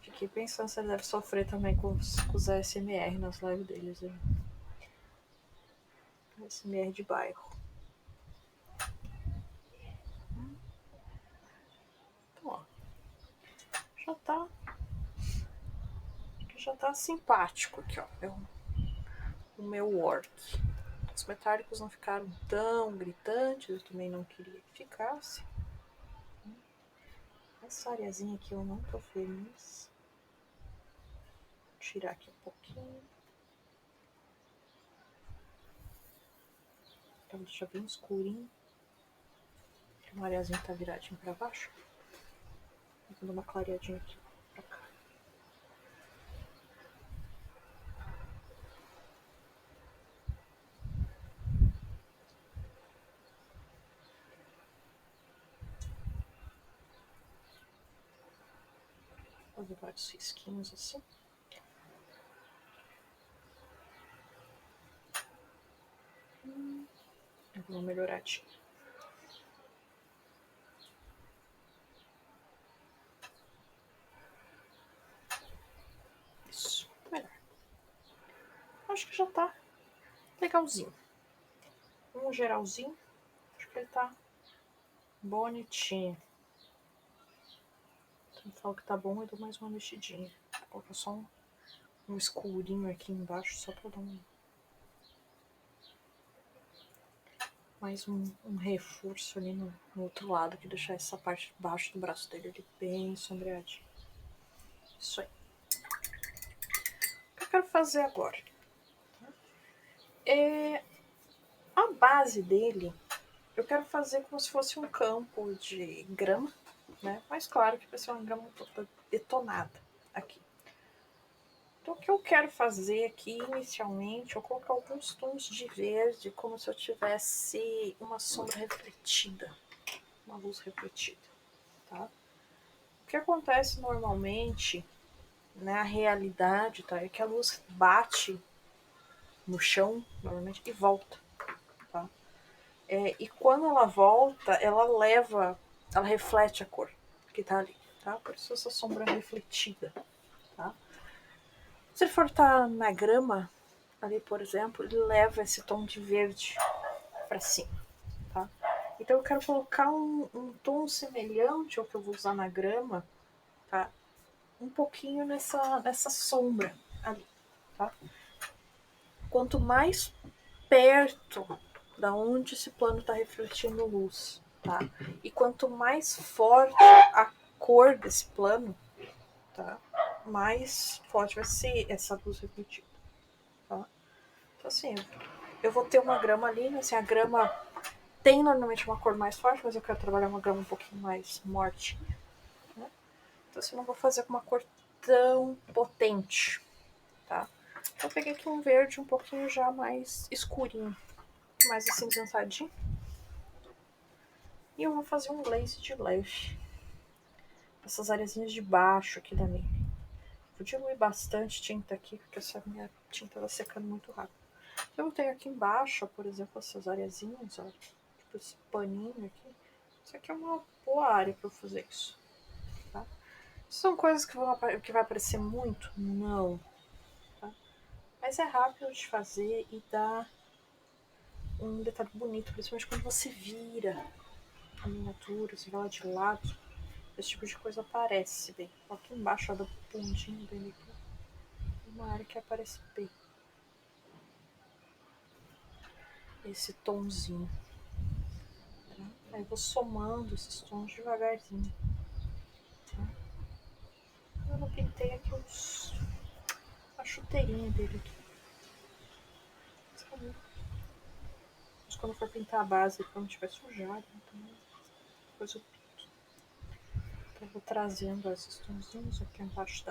Fiquei pensando se ele deve sofrer também com os ASMR nas lives deles. Hein? ASMR de bairro. Então, ó. Já tá simpático aqui, ó. O meu work. Os metálicos não ficaram tão gritantes, eu também não queria que ficasse. Essa areazinha aqui eu não tô feliz. Vou tirar aqui um pouquinho. Pra deixar bem escurinho. Uma areazinha tá viradinha pra baixo. Vou dar uma clareadinha aqui pra cá. Vou fazer vários risquinhos assim. Eu vou melhoradinha. Isso, melhor. Acho que já tá legalzinho. Um geralzinho. Acho que ele tá bonitinho. Então eu falo que tá bom e dou mais uma mexidinha. Vou colocar só um escurinho aqui embaixo, só pra dar mais um reforço ali no outro lado, que deixar essa parte de baixo do braço dele ali bem sombreadinho. Isso aí. O que eu quero fazer agora? A base dele, eu quero fazer como se fosse um campo de grama, né? Mas claro que vai ser uma grama toda detonada aqui. Então, o que eu quero fazer aqui inicialmente, eu colocar alguns tons de verde, como se eu tivesse uma sombra refletida, uma luz refletida, tá? O que acontece normalmente, na realidade, tá, é que a luz bate no chão, normalmente, e volta, tá? E quando ela volta, ela reflete a cor que tá ali, tá? Por isso essa sombra refletida, tá? Se ele for estar na grama, ali, por exemplo, ele leva esse tom de verde para cima, tá? Então eu quero colocar um tom semelhante ao que eu vou usar na grama, tá? Um pouquinho nessa sombra ali, tá? Quanto mais perto da onde esse plano está refletindo luz, tá? E quanto mais forte a cor desse plano, tá? Mais forte vai ser essa luz refletida, tá? Então assim, eu vou ter uma grama ali, né? Assim, a grama tem normalmente uma cor mais forte, mas eu quero trabalhar uma grama um pouquinho mais morte, né? Então assim, eu não vou fazer com uma cor tão potente, tá? Então eu peguei aqui um verde um pouquinho já mais escurinho, mais acinzentadinho. E eu vou fazer um glaze de leve. essas areazinhas de baixo aqui da minha. Vou diluir bastante tinta aqui, porque essa minha tinta vai secando muito rápido. Eu tenho aqui embaixo, ó, por exemplo, essas areazinhas, ó, tipo esse paninho aqui. Isso aqui é uma boa área para eu fazer isso, tá? São coisas que vai aparecer muito? Não, tá? Mas é rápido de fazer e dá um detalhe bonito, principalmente quando você vira a miniatura, você vê ela de lado, esse tipo de coisa aparece bem. Aqui embaixo, ó, do pontinho dele aqui, uma área que aparece bem. Esse tomzinho. Tá? Aí eu vou somando esses tons devagarzinho. Tá? Eu não pintei aqui a chuteirinha dele aqui. Mas quando for pintar a base, quando tiver sujado, então depois eu pinto. Então eu vou trazendo esses tonzinhos aqui embaixo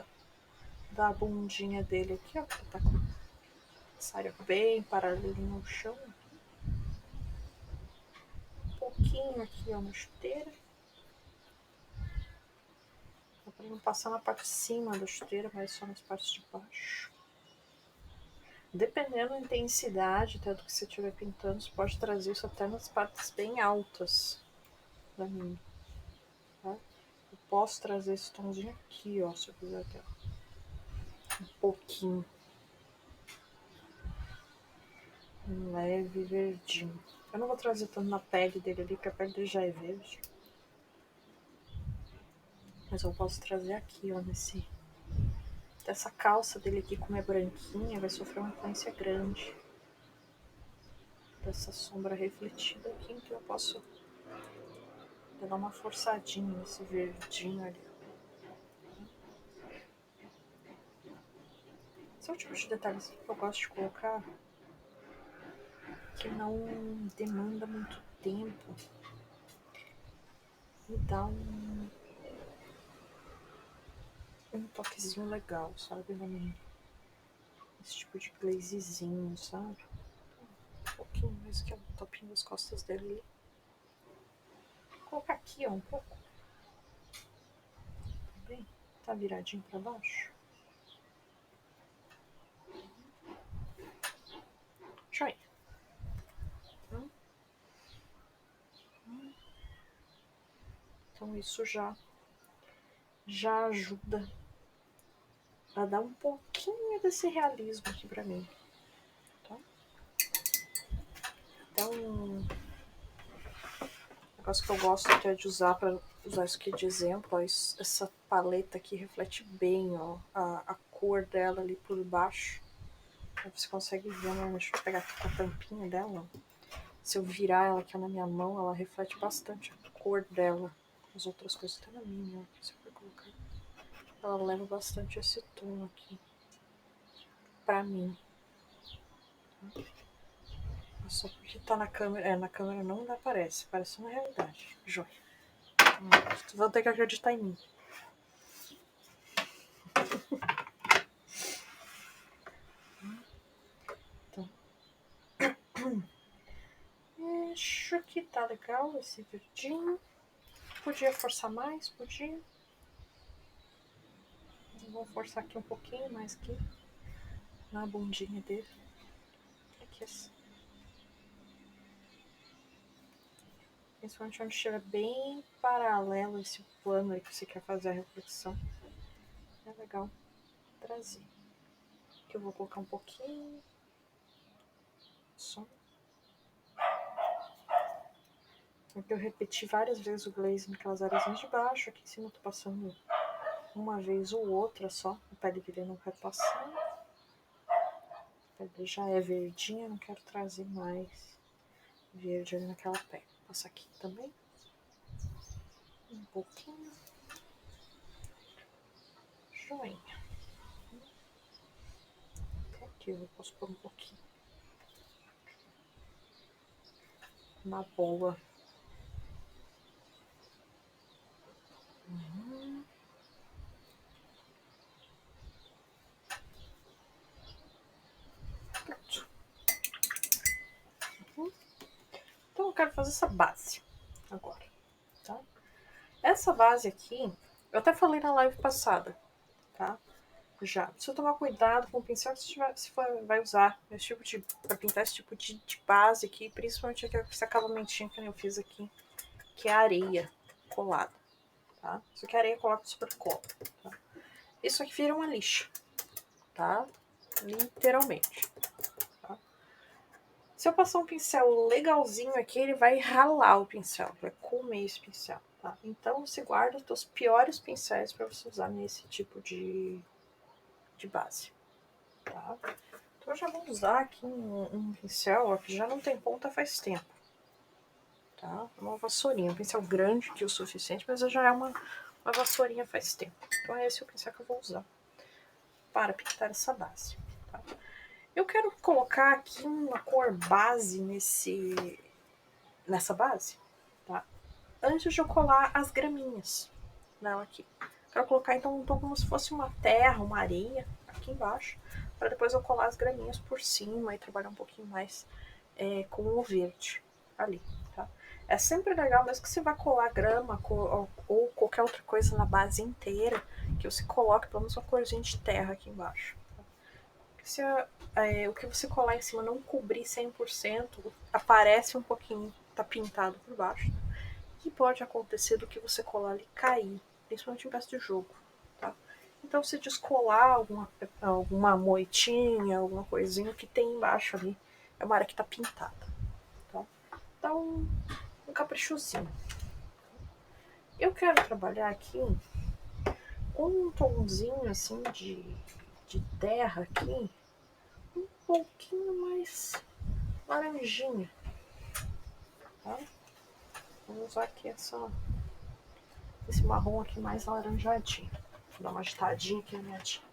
da bundinha dele aqui, ó. Que tá com essa área bem paralelinha ao chão. Um pouquinho aqui, ó, na chuteira. Dá pra não passar na parte de cima da chuteira, mas só nas partes de baixo. Dependendo da intensidade até do que você estiver pintando, você pode trazer isso até nas partes bem altas da minha. Tá? Eu posso trazer esse tomzinho aqui, ó, se eu quiser até. Um pouquinho. Um leve verdinho. Eu não vou trazer tanto na pele dele ali, porque a pele dele já é verde. Mas eu posso trazer aqui, ó, dessa calça dele aqui, como é branquinha, vai sofrer uma influência grande dessa sombra refletida aqui, então eu posso dar uma forçadinha nesse verdinho ali. Esse é o tipo de detalhes que eu gosto de colocar, que não demanda muito tempo e dá um toquezinho legal, sabe? Esse tipo de glazezinho, sabe? Um pouquinho mais que é o topinho das costas dele. Vou colocar aqui, ó, um pouco. Tá bem? Tá viradinho pra baixo. Joia. Então isso já ajuda a dar um pouquinho desse realismo aqui pra mim. Tá? Então, um negócio que eu gosto até de usar para usar isso aqui de exemplo, ó, essa paleta aqui reflete bem, ó, a cor dela ali por baixo. Aí você consegue ver, né? Deixa eu pegar aqui com a tampinha dela. Se eu virar ela aqui na minha mão, ela reflete bastante a cor dela. As outras coisas até na minha, ó, se eu for colocar. Ela leva bastante esse tom aqui pra mim. Só porque tá na câmera. Na câmera não aparece. Parece na realidade. Joia. Vão ter que acreditar em mim. Então. Acho que tá legal esse verdinho. Podia forçar mais? Podia. Vou forçar aqui um pouquinho mais aqui. Na bundinha dele. Aqui assim. Principalmente onde estiver bem paralelo esse plano aí que você quer fazer a reflexão. É legal trazer. Aqui eu vou colocar um pouquinho. Só. Aqui eu repeti várias vezes o glaze naquelas áreas de baixo. Aqui em cima eu tô passando uma vez ou outra só. A pele dele não quero passar. A pele dele já é verdinha, não quero trazer mais verde ali naquela pele. Vou passar aqui também. Um pouquinho. Joinha. Aqui eu posso pôr um pouquinho. Uma boa. Pronto. Então eu quero fazer essa base agora, tá? Essa base aqui, Eu até falei na live passada, tá? Já. Precisa tomar cuidado com o pincel que se vai usar esse tipo de, pra pintar esse tipo de base aqui, principalmente esse acabamentinho que eu fiz aqui, que é areia colada, tá? Isso aqui é areia colada super cola, tá? Isso aqui vira uma lixa, tá? Literalmente. Tá? Se eu passar um pincel legalzinho aqui, ele vai ralar o pincel, vai comer esse pincel, tá? Então você guarda os seus piores pincéis para você usar nesse tipo de base, tá? Então eu já vou usar aqui um pincel ó, que já não tem ponta faz tempo, tá? Uma vassourinha, um pincel grande que é o suficiente, mas já é uma vassourinha faz tempo. Então é esse o pincel que eu vou usar para pintar essa base, tá? Eu quero colocar aqui uma cor base nessa base, tá? Antes de eu colar as graminhas nela aqui. Quero colocar então um tom como se fosse uma terra, uma areia aqui embaixo, para depois eu colar as graminhas por cima e trabalhar um pouquinho mais com o verde ali, tá? É sempre legal, mesmo que você vá colar grama ou qualquer outra coisa na base inteira, que você coloque pelo menos uma corzinha de terra aqui embaixo. Tá? Se o que você colar em cima não cobrir 100%, aparece um pouquinho, tá pintado por baixo. E pode acontecer do que você colar ali cair, principalmente em peça de jogo, tá? Então, se descolar alguma moitinha, alguma coisinha que tem embaixo ali, é uma área que tá pintada, tá? Dá um caprichozinho. Eu quero trabalhar aqui com um tomzinho assim de terra aqui, um pouquinho mais laranjinha, tá? Vou usar aqui esse marrom aqui mais laranjadinho. Vou dar uma agitadinha aqui na minha tinta.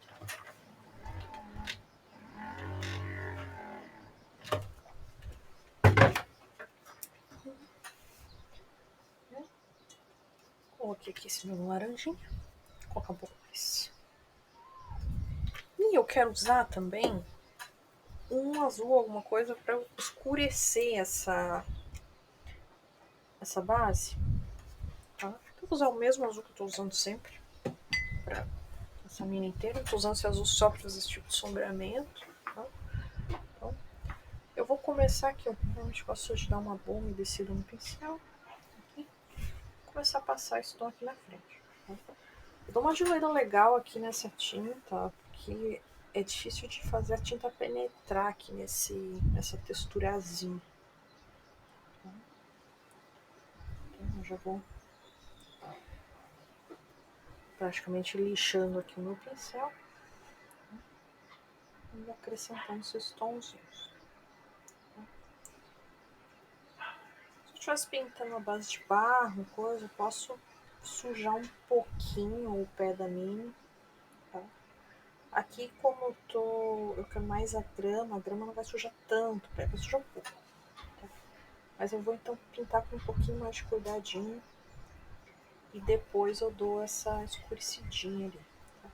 Coloquei aqui esse meu laranjinha. Vou colocar um pouco mais. E eu quero usar também um azul, alguma coisa, para escurecer essa base. Tá? Eu vou usar o mesmo azul que eu tô usando sempre. Pra essa mina inteira. Eu tô usando esse azul só para fazer esse tipo de sombreamento. Tá? Então, eu vou começar aqui. Eu realmente gosto de dar uma boa umedecida no pincel. Aqui. Vou começar a passar esse tom aqui na frente. Tá? Eu dou uma diluída legal aqui nessa tinta, porque é difícil de fazer a tinta penetrar aqui nessa texturazinha. Então eu já vou praticamente lixando aqui o meu pincel e acrescentando esses tonzinhos. Se eu estivesse pintando a base de barro, coisa, eu posso sujar um pouquinho o pé da mini. Tá? Aqui, como eu quero mais a grama não vai sujar tanto, vai sujar um pouco. Tá? Mas eu vou então pintar com um pouquinho mais de cuidadinho e depois eu dou essa escurecidinha ali. Tá?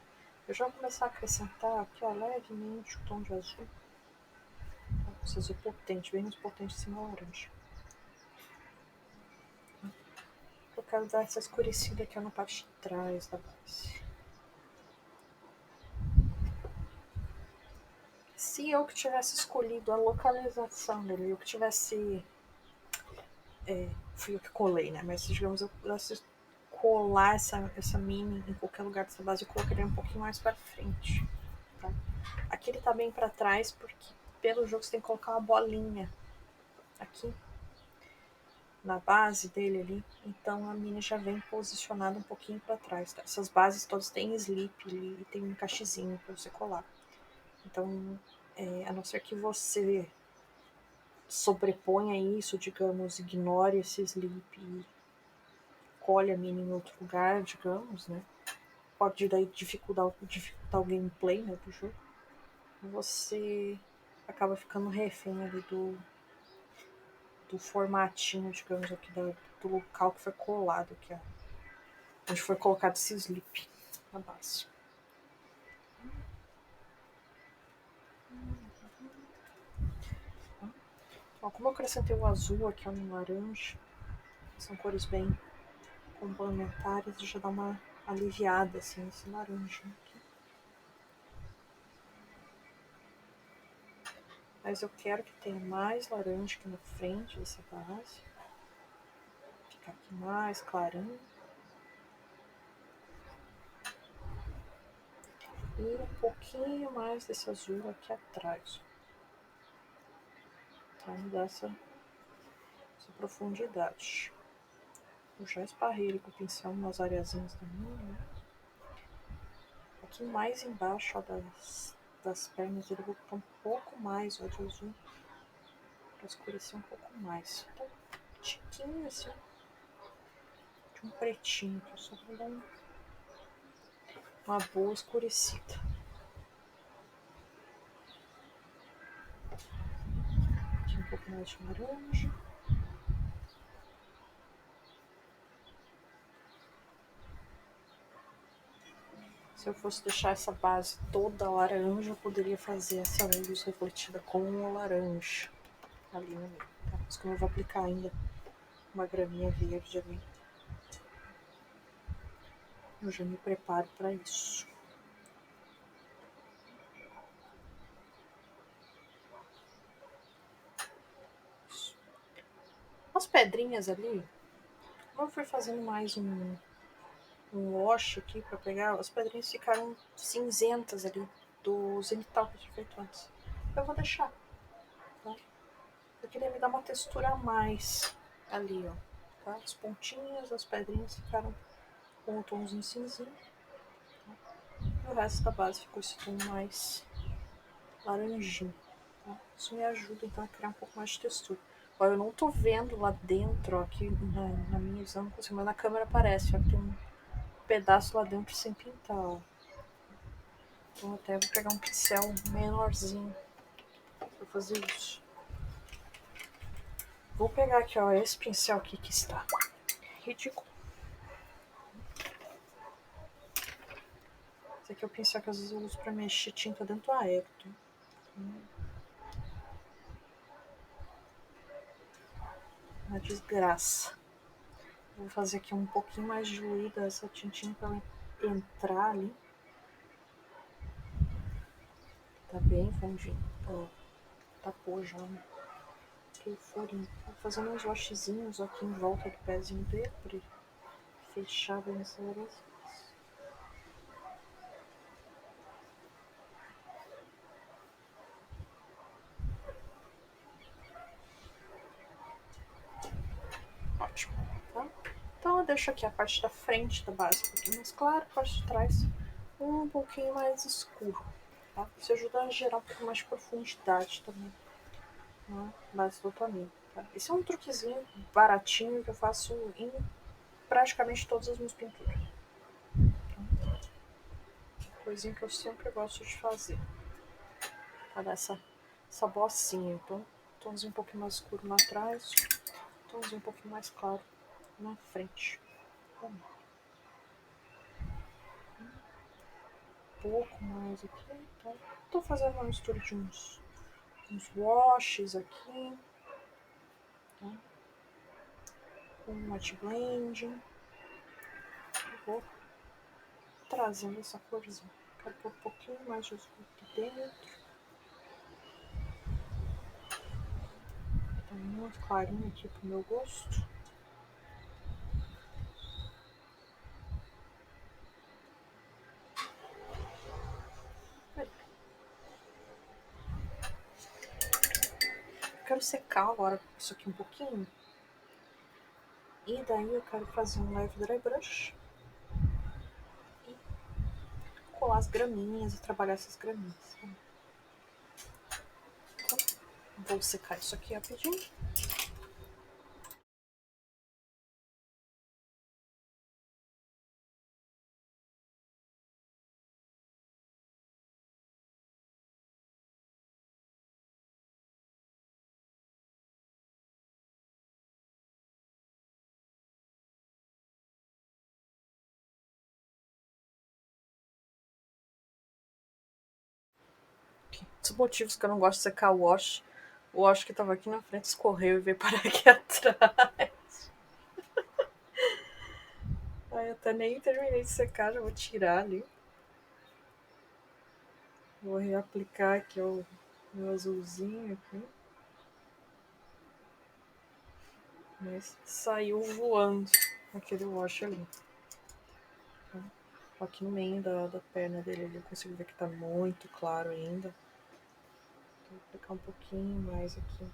Eu já vou começar a acrescentar aqui, ó, levemente o tom de azul. Esse azul potente, bem mais potente assim na laranja. Eu quero dar essa escurecida aqui na parte de trás da base. Se eu que tivesse escolhido a localização dele, eu que tivesse. Fui eu que colei, né? Mas digamos, eu pudesse colar essa mini em qualquer lugar dessa base, eu colocaria um pouquinho mais pra frente. Tá? Aqui ele tá bem pra trás, porque pelo jogo você tem que colocar uma bolinha aqui na base dele ali, então a mini já vem posicionada um pouquinho para trás. Tá? Essas bases todas têm slip e tem um cachezinho para você colar. Então, a não ser que você sobreponha isso, digamos, ignore esse slip e colhe a mini em outro lugar, digamos, né? Pode daí dificultar o gameplay, né, do jogo. Você acaba ficando refém ali do formatinho, digamos, aqui do local que foi colado aqui, ó. Onde foi colocado esse slip na base. Ó, como eu acrescentei o azul aqui no laranja, são cores bem complementares, já dá uma aliviada, assim, esse laranja aqui. Mas eu quero que tenha mais laranja aqui na frente dessa base. Ficar aqui mais clarinho. E um pouquinho mais desse azul aqui atrás. Pra me dar essa profundidade. Eu já esparrei ele com o pincel umas areazinhas também, né? Aqui mais embaixo, ó, das pernas, ele vou botar um pouco mais, ó, de azul. Pra escurecer um pouco mais. Então, um tiquinho assim, de um pretinho, que eu só vou dar uma boa escurecida. Aqui um pouco mais de laranja. Se eu fosse deixar essa base toda laranja, eu poderia fazer essa luz refletida com o laranja ali no meio. Tá? Por isso que eu vou aplicar ainda uma graminha verde ali. Eu já me preparo para isso. As pedrinhas ali, eu fui fazendo mais um wash aqui para pegar, as pedrinhas ficaram cinzentas ali do zenital que eu tinha feito antes. Eu vou deixar, tá? Eu queria me dar uma textura a mais ali, ó. Tá? As pontinhas das pedrinhas ficaram com um tomzinho cinzinho. Tá? E o resto da base ficou esse tom mais laranjinho. Tá? Isso me ajuda então a criar um pouco mais de textura. Ó, eu não tô vendo lá dentro, ó, aqui na minha visão, mas na câmera aparece, ó, que tem um pedaço lá dentro sem pintar, ó. Então até vou pegar um pincel menorzinho pra fazer isso. Vou pegar aqui, ó, esse pincel aqui que está ridículo. Esse aqui é o pincel que às vezes eu uso pra mexer tinta dentro do aerto. Uma desgraça. Vou fazer aqui um pouquinho mais diluída essa tintinha pra ela entrar ali. Tá bem fundinho. Ó, tapou já, né? Que furinho. Vou fazendo uns washzinhos aqui em volta do pezinho dele pra ele fechar bem essa área. Ótimo, tá? Então eu deixo aqui a parte da frente da base um pouquinho mais clara, a parte de trás um pouquinho mais escuro, tá? Isso ajuda a gerar um pouco mais de profundidade também na base do Toninho, tá? Esse é um truquezinho baratinho que eu faço em praticamente todas as minhas pinturas. Coisinha que eu sempre gosto de fazer. Pra dar essa bocinha. Então, tomzinho um pouquinho mais escuro lá atrás, tomzinho um pouquinho mais claro na frente. Um pouco mais aqui, tá? Tô fazendo uma mistura de uns washes aqui, tá? Com matte blend. Vou trazendo essa corzinha. Quero pôr um pouquinho mais de azul aqui dentro. Tá muito clarinho aqui pro meu gosto. Quero secar agora isso aqui um pouquinho. E daí eu quero fazer um leve dry brush e colar as graminhas e trabalhar essas graminhas. Então, vou secar isso aqui rapidinho. Dos motivos que eu não gosto de secar o wash que tava aqui na frente escorreu e veio parar aqui atrás. Aí eu Até nem terminei de secar, já vou tirar ali. Vou reaplicar aqui o meu azulzinho aqui. Mas saiu voando aquele wash ali. Aqui no meio da perna dele eu consigo ver que tá muito claro ainda. Vou aplicar um pouquinho mais aqui.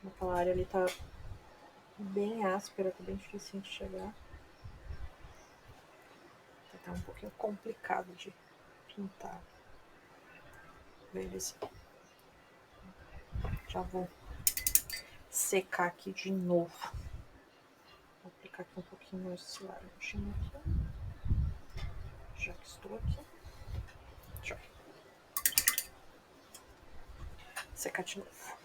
Aquela área ali tá bem áspera, tá bem difícil de chegar. Tá um pouquinho complicado de pintar. Beleza. Já vou secar aqui de novo. Vou aplicar aqui um pouquinho mais desse laranjinho aqui. Já que estou aqui. Já. Secar de novo.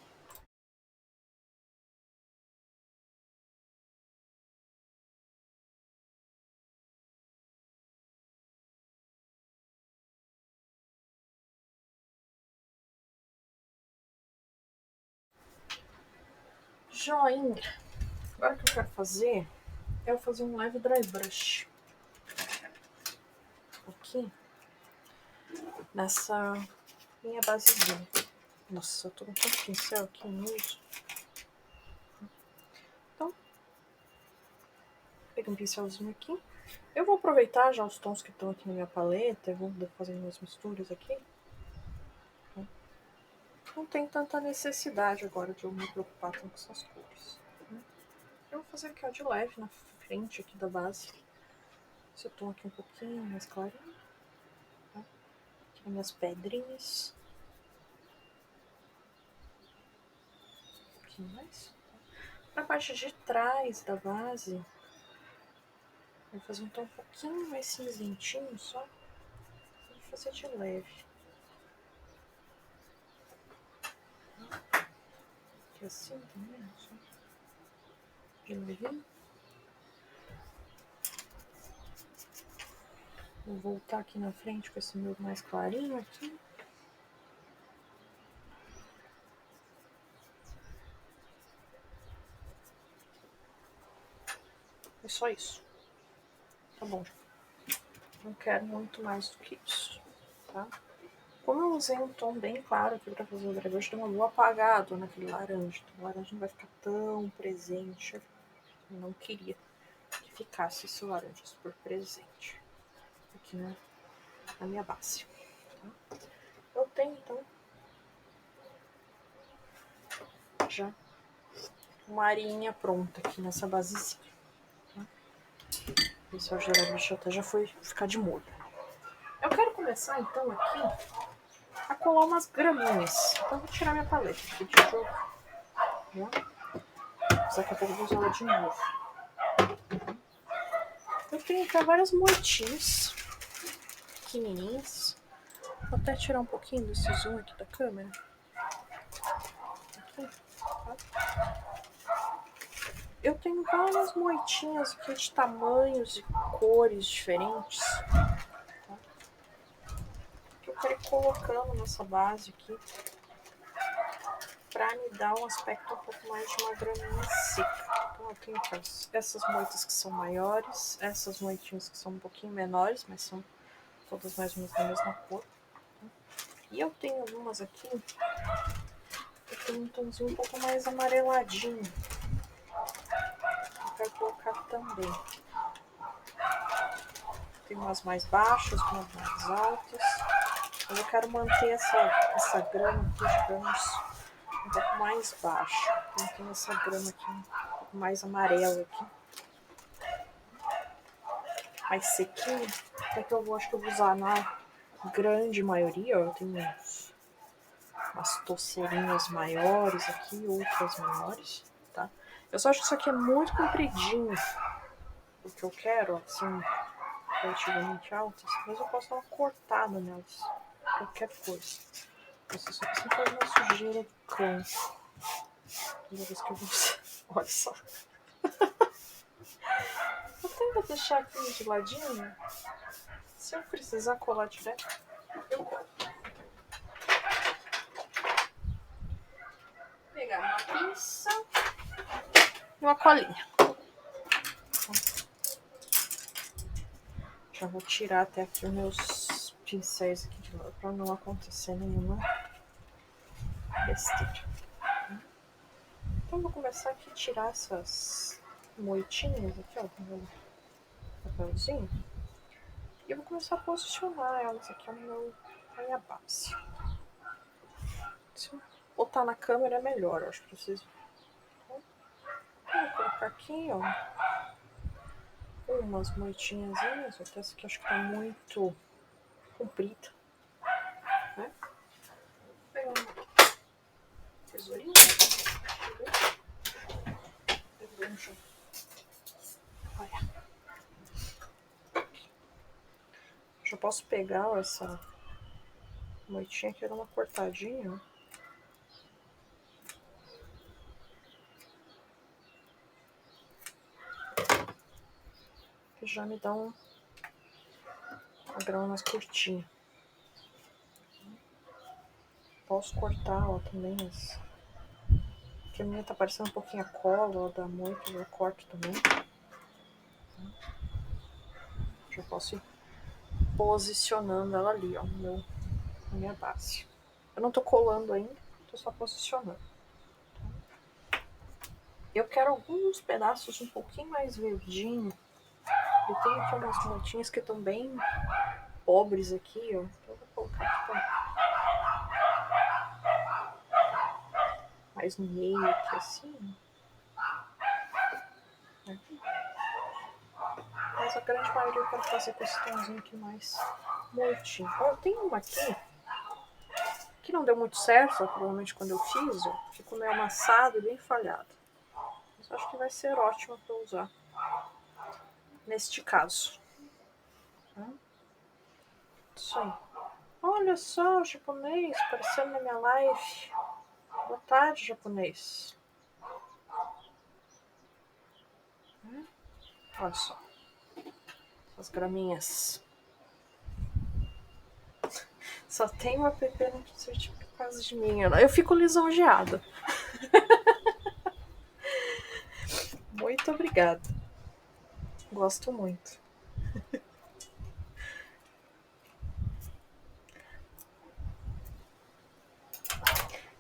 Joinha. Agora o que eu quero fazer é fazer um leve dry brush. Aqui. Nessa minha basezinha. Nossa, eu tô com tanto pincel aqui no uso. Então, peguei um pincelzinho aqui. Eu vou aproveitar já os tons que estão aqui na minha paleta. Eu vou fazer umas misturas aqui. Não tem tanta necessidade agora de eu me preocupar tanto com essas cores. Eu vou fazer aqui, ó, de leve, na frente aqui da base. Esse tom aqui um pouquinho mais clarinho. Tá? Aqui nas minhas pedrinhas. Um pouquinho mais. Na parte de trás da base, vou fazer um tom um pouquinho mais cinzentinho só. Vou fazer de leve. Aqui assim também, só. De levinho. Vou voltar aqui na frente com esse meu mais clarinho aqui. É só isso. Tá bom. Não quero muito mais do que isso, tá? Como eu usei um tom bem claro aqui pra fazer o dry brush, deu uma boa apagada naquele laranja. Então o laranja não vai ficar tão presente. Eu não queria que ficasse esse laranja super presente aqui na minha base. Tá? Eu tenho, então, já uma arinha pronta aqui nessa basezinha. Tá? Esse dry brush até já foi ficar de molho. Eu quero começar, então, aqui a colar umas graminhas. Então eu vou tirar minha paleta aqui de jogo. Daqui a pouco eu vou usar ela de novo. Eu tenho aqui várias moitinhas pequenininhas. Vou até tirar um pouquinho desse zoom aqui da câmera. Aqui, tá? Eu tenho várias moitinhas aqui de tamanhos e cores diferentes. Tá? Que eu quero ir colocando nessa base aqui. Pra me dar um aspecto um pouco mais de uma graminha seca. Então eu tenho essas moitas que são maiores, essas moitinhas que são um pouquinho menores, mas são todas mais ou menos da mesma cor. E eu tenho algumas aqui que tem um tomzinho um pouco mais amareladinho. Eu quero colocar também. Tem umas mais baixas, umas mais altas. Mas eu quero manter essa grama aqui, digamos, um pouco mais baixa. Então tem essa grama aqui um pouco mais amarela aqui. Mais sequinha. Até que eu acho que eu vou usar na grande maioria, ó. Eu tenho umas torceirinhas maiores aqui, outras menores, tá? Eu só acho que isso aqui é muito compridinho. O que eu quero, ó, são relativamente altas, mas eu posso dar uma cortada nelas. Qualquer coisa. Você só precisa fazer uma sujeira do cão. Toda vez que eu vou. Olha só. Eu tento deixar aqui de ladinho. Se eu precisar colar direto, eu colo. Vou pegar uma pinça e uma colinha. Já vou tirar até aqui os meus pincéis aqui de lado para não acontecer nenhuma besteira. Então vou começar aqui a tirar essas moitinhas aqui, ó, do papelzinho. E eu vou começar a posicionar elas aqui na minha base. Se eu botar na câmera é melhor, eu acho que vocês. Então, vou colocar aqui, ó, umas moitinhas, até essa aqui acho que tá muito comprida, né? Vou pegar uma tesourinha. Olha. Já posso pegar essa moitinha aqui, dar uma cortadinha, ó. Que já me dá uma grama mais curtinha. Posso cortar, ó, também as... Porque a minha tá parecendo um pouquinho a cola, ó, da moita, eu corto também. Já posso ir posicionando ela ali, ó, na minha base. Eu não tô colando ainda, tô só posicionando. Eu quero alguns pedaços um pouquinho mais verdinho. Eu tenho aqui umas motinhas que estão bem pobres aqui, ó. Então eu vou colocar aqui mais no meio aqui assim. Mas a grande maioria eu quero fazer com esse tomzinho aqui mais mortinho. Ó, tem uma aqui que não deu muito certo, ó, provavelmente quando eu fiz, ó. Ficou meio amassado e bem falhado. Mas acho que vai ser ótima para usar neste caso. Tá? Isso aí. Olha só o japonês aparecendo na minha live. Boa tarde, japonês. Olha só. As graminhas. Só tem uma app no Switch por causa de mim. Eu fico lisonjeada. Muito obrigada. Gosto muito.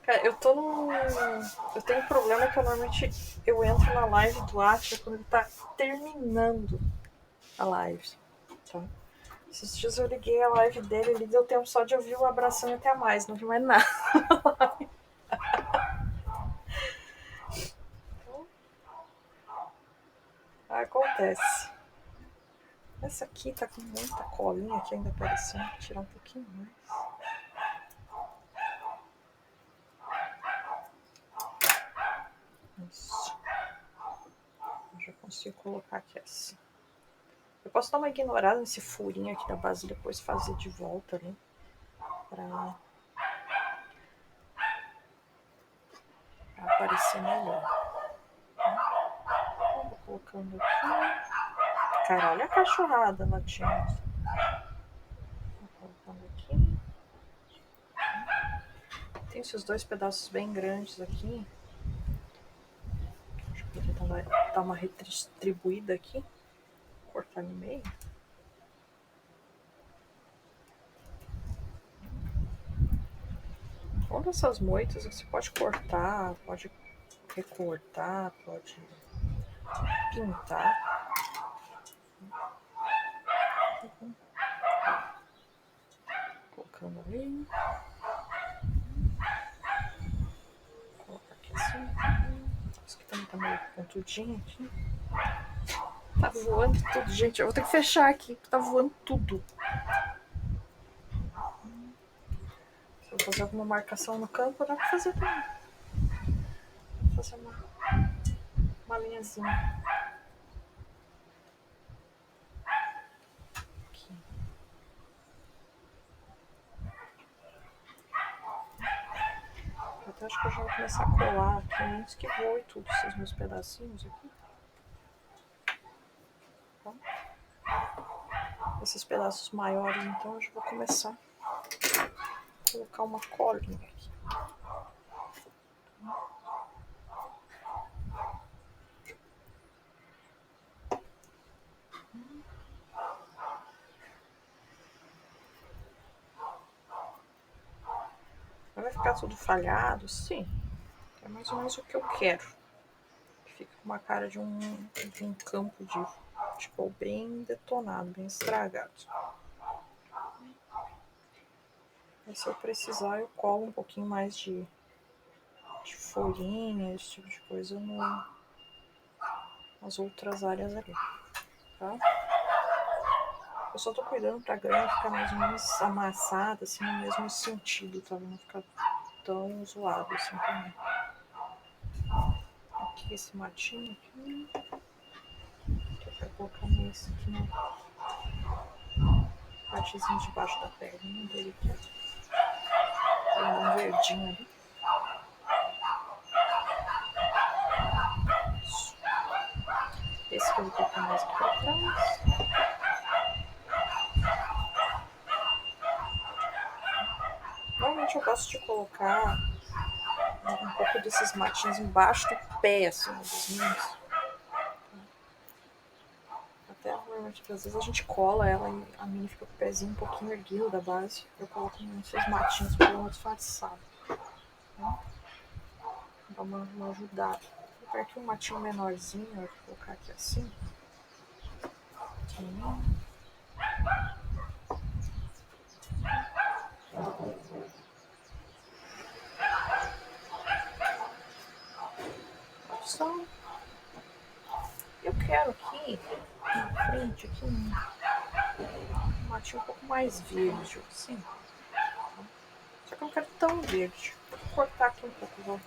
Cara, eu tô num. Eu tenho um problema que eu normalmente entro na live do Atila quando ele tá terminando a live. Tá? Esses dias eu liguei a live dele, ele deu tempo só de ouvir o abração e até mais, não vi mais nada. Então, acontece. Essa aqui tá com muita colinha aqui ainda aparecendo. Vou tirar um pouquinho mais. Isso. Eu já consigo colocar aqui assim. Eu posso dar uma ignorada nesse furinho aqui da base e depois fazer de volta ali. Pra aparecer melhor. Vou colocando aqui. Cara, olha a cachorrada latindo. Vou colocando aqui. Tem esses dois pedaços bem grandes aqui. Deixa eu poder dar uma redistribuída aqui. Cortar no meio. Todas essas moitas você pode cortar, pode recortar, pode pintar. Colocando ali. Vou colocar aqui assim. Isso aqui também tá meio pontudinho aqui. Tá voando tudo, gente. Eu vou ter que fechar aqui, porque tá voando tudo. Se eu fazer alguma marcação no campo, dá pra fazer também. Vou fazer uma linhazinha. Aqui. Até acho que eu já vou começar a colar aqui antes que voe tudo, esses meus pedacinhos aqui. Tá? Esses pedaços maiores, então, eu já vou começar a colocar uma colinha aqui. ficar tudo falhado, sim. É mais ou menos o que eu quero. Fica com uma cara de um campo de futebol bem detonado, bem estragado. E se eu precisar, eu colo um pouquinho mais de folhinha, esse tipo de coisa nas outras áreas ali, tá? Eu só tô cuidando pra grama ficar mais ou menos amassada, assim, no mesmo sentido, tá? Não ficar tão zoado assim também. Aqui, esse matinho aqui. Eu quero colocar nesse aqui na partezinha de baixo da perninha dele aqui. Tem um verdinho ali. Isso. Esse que eu vou colocar mais aqui pra trás. Normalmente eu gosto de colocar um pouco desses matinhos embaixo do pé, assim, dos meninos. Até normalmente, às vezes a gente cola ela e a mini fica com o pezinho um pouquinho erguido da base. Eu coloco esses matinhos pra dar uma disfarçada. Né? Dá uma ajudada. Vou pegar aqui um matinho menorzinho, eu vou colocar aqui assim. Só eu quero aqui na frente aqui um matinho um pouco mais verde, assim. Só que eu não quero tão verde. Vou cortar aqui um pouco, vou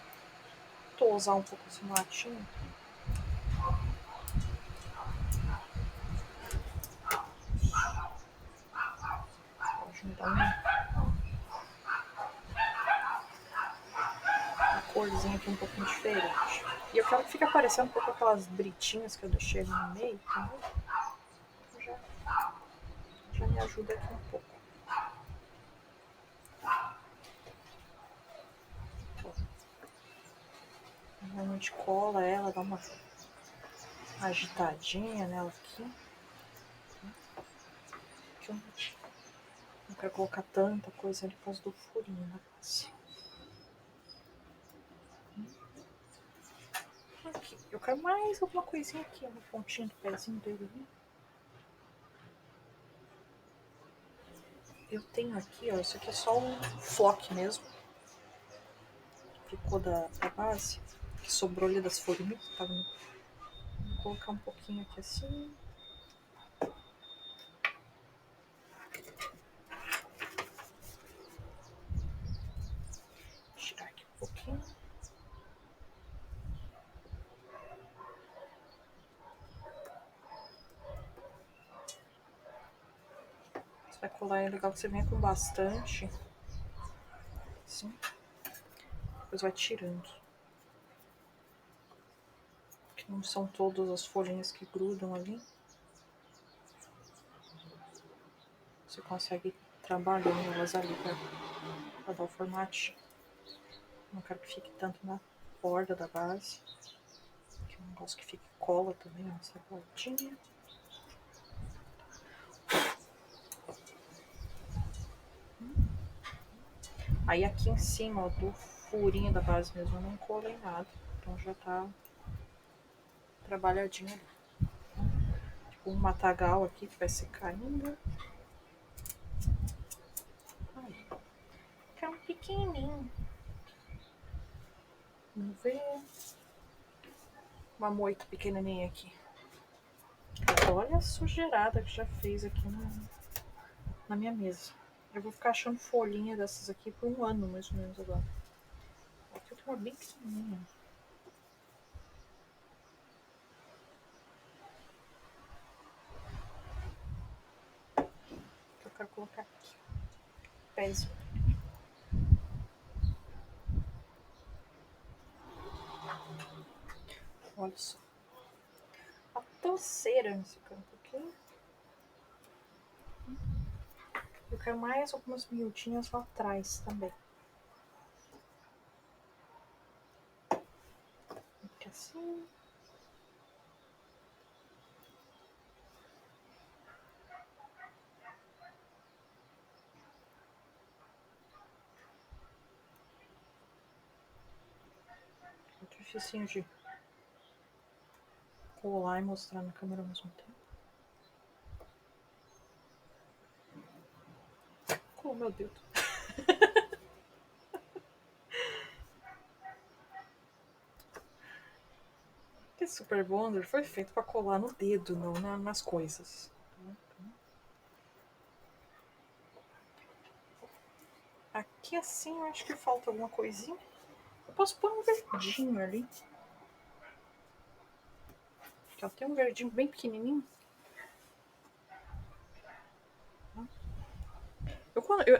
tosar um pouco esse matinho. Pode me dar uma corzinha aqui um pouquinho diferente. E eu quero que fique aparecendo um pouco aquelas britinhas que eu deixei ali no meio, entendeu? Já me ajuda aqui um pouco. Normalmente cola ela, dá uma agitadinha nela aqui. Eu não quero colocar tanta coisa ali por causa do furinho na base. Aqui. Eu quero mais alguma coisinha aqui, na pontinha do pezinho dele ali. Eu tenho aqui, ó, isso aqui é só um flock mesmo. Ficou da base, que sobrou ali das folhinhas, tá vendo? Vou colocar um pouquinho aqui assim. Tirar aqui um pouquinho. Você vai colar, é legal que você venha com bastante. Assim. Depois vai tirando. Que não são todas as folhinhas que grudam ali. Você consegue ir trabalhando elas ali pra dar o formatinho. Não quero que fique tanto na borda da base. Que eu não gosto que fique cola também nessa bordinha. Aí aqui em cima, ó, do furinho da base mesmo, eu não colei nada. Então já tá trabalhadinho ali. Tipo um matagal aqui que vai secar ainda. Aí. Que é um pequenininho. Vamos ver. Uma moita pequenininha aqui. Olha a sujeirada que já fez aqui na minha mesa. Eu vou ficar achando folhinha dessas aqui por um ano, mais ou menos, agora. Aqui eu tenho uma bem pequenininha. Que eu quero colocar aqui. Péssimo. Olha só. A toceira nesse canto aqui. Eu quero mais algumas miudinhas lá atrás também. Aqui assim. Dificinho de colar e mostrar na câmera ao mesmo tempo. Oh, meu Deus. Esse Super Bonder foi feito para colar no dedo, não nas coisas. Aqui assim eu acho que falta alguma coisinha. Eu posso pôr um verdinho ali. Aqui, ó, tem um verdinho bem pequenininho.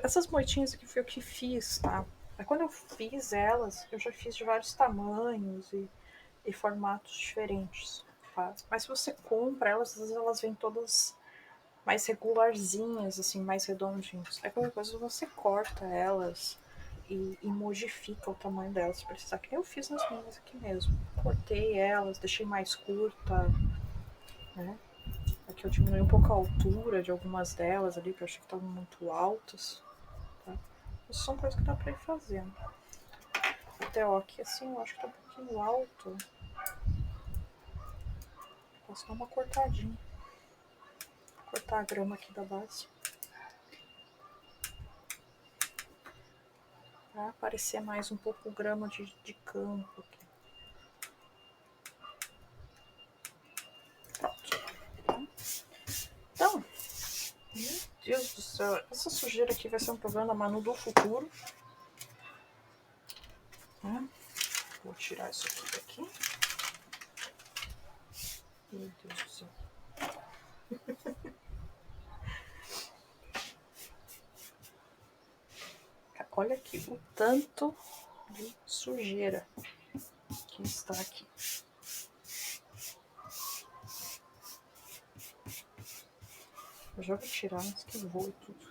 Essas moitinhas aqui foi eu que fiz, tá? Mas quando eu fiz elas, eu já fiz de vários tamanhos e formatos diferentes. Tá? Mas se você compra elas, às vezes elas vêm todas mais regularzinhas, assim, mais redondinhas. Aí qualquer coisa você corta elas e modifica o tamanho delas se precisar, que eu fiz nas minhas aqui mesmo. Cortei elas, deixei mais curta, né? Aqui eu diminui um pouco a altura de algumas delas ali, que eu achei que estavam muito altas. Tá? Isso são coisas que dá pra ir fazendo. Até ó, aqui assim eu acho que tá um pouquinho alto. Posso dar uma cortadinha. Cortar a grama aqui da base. Pra aparecer mais um pouco o grama de campo aqui. Pronto. Então, meu Deus do céu, essa sujeira aqui vai ser um problema da Manu do futuro. Vou tirar isso aqui daqui. Meu Deus do céu. Olha aqui o tanto de sujeira que está aqui. Eu já vou tirar antes que voe tudo.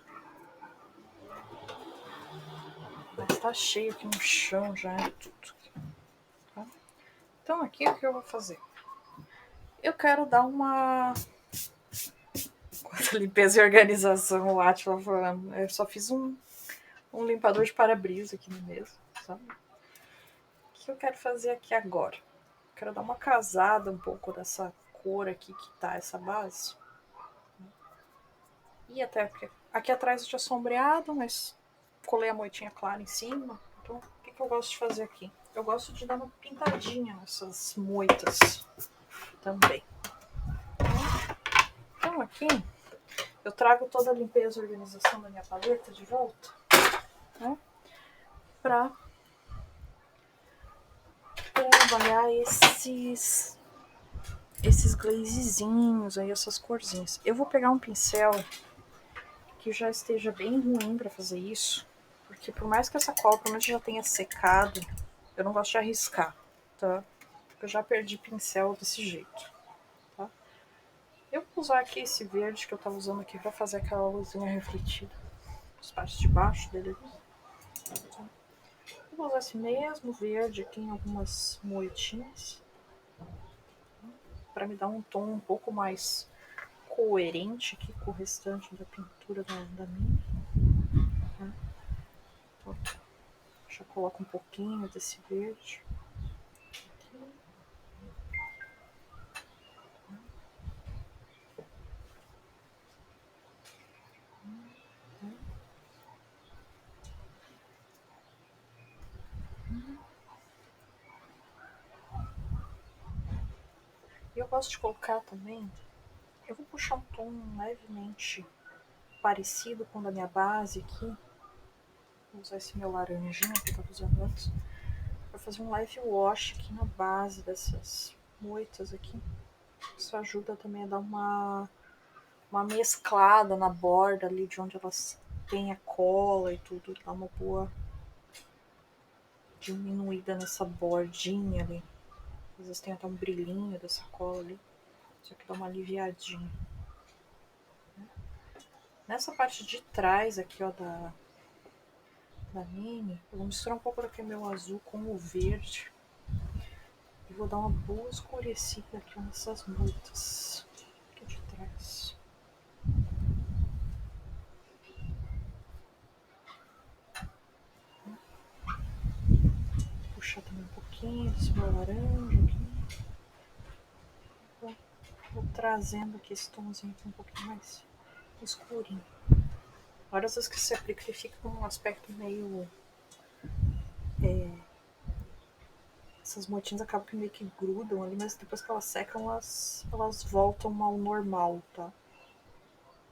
Mas tá cheio aqui no chão já de tudo. Tá? Então aqui o que eu vou fazer? Eu quero dar uma... Quanto a limpeza e organização, o Atila falando. Eu só fiz um limpador de para-brisa aqui no mesmo, sabe? O que eu quero fazer aqui agora? Eu quero dar uma casada um pouco dessa cor aqui que tá essa base. E até porque aqui atrás eu tinha sombreado, mas colei a moitinha clara em cima. Então, o que eu gosto de fazer aqui? Eu gosto de dar uma pintadinha nessas moitas também. Então aqui eu trago toda a limpeza e organização da minha paleta de volta, né? Pra trabalhar esses glazezinhos aí, essas corzinhas. Eu vou pegar um pincel que já esteja bem ruim para fazer isso, porque por mais que essa cola provavelmente já tenha secado, eu não gosto de arriscar, tá? Eu já perdi pincel desse jeito, tá? Eu vou usar aqui esse verde que eu tava usando aqui para fazer aquela luzinha refletida nas partes de baixo dele. Eu vou usar esse mesmo verde aqui em algumas moitinhas para me dar um tom um pouco mais coerente aqui com o restante da pintura da minha. Então, já coloco um pouquinho desse verde. E eu gosto de colocar também, eu vou puxar um tom levemente parecido com o da minha base aqui. Vou usar esse meu laranjinha que eu estava usando antes. Vou fazer um leve wash aqui na base dessas moitas aqui. Isso ajuda também a dar uma mesclada na borda ali de onde elas têm a cola e tudo. Dá uma boa diminuída nessa bordinha ali. Às vezes tem até um brilhinho dessa cola ali. Isso aqui dá uma aliviadinha. Nessa parte de trás aqui, ó, da mini, eu vou misturar um pouco daquele meu azul com o verde. E vou dar uma boa escurecida aqui nessas moitas aqui de trás. Puxar também um pouquinho desse meu laranja aqui. Vou trazendo aqui esse tomzinho aqui um pouquinho mais escurinho. Várias vezes que você aplica, ele fica com um aspecto meio... essas motinhas acabam que meio que grudam ali, mas depois que elas secam, elas voltam ao normal, tá?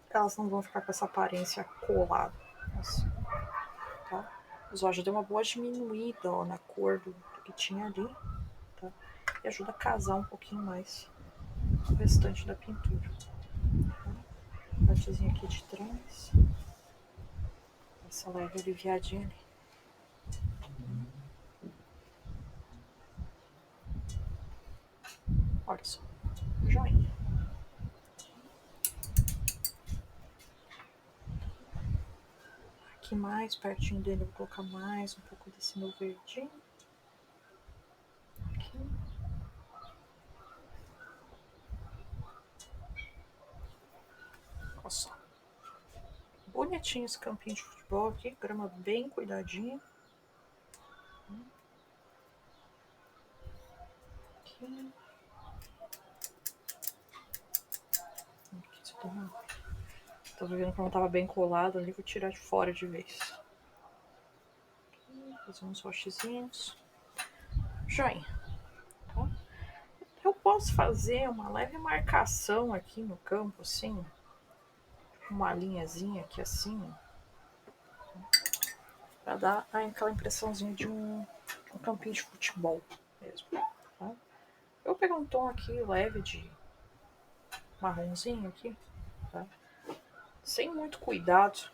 Elas não vão ficar com essa aparência colada. Assim, tá? Mas ó, já deu uma boa diminuída, ó, na cor do que tinha ali, tá? E ajuda a casar um pouquinho mais o restante da pintura. Tá? Partezinha aqui de trás. Essa leve aliviadinha ali. Olha só, joinha. Aqui mais pertinho dele eu vou colocar mais um pouco desse meu verdinho. Aqui. Olha só. Bonitinho esse campinho de futebol aqui, grama bem cuidadinha. Aqui. Tô vendo que não tava bem colado ali, vou tirar de fora de vez. Aqui, fazer uns rochezinhos. Joinha. Tá? Eu posso fazer uma leve marcação aqui no campo, assim. Uma linhazinha aqui assim. Pra dar aquela impressãozinha de um campinho de futebol mesmo. Tá? Eu vou pegar um tom aqui leve de marronzinho aqui. Tá? Sem muito cuidado.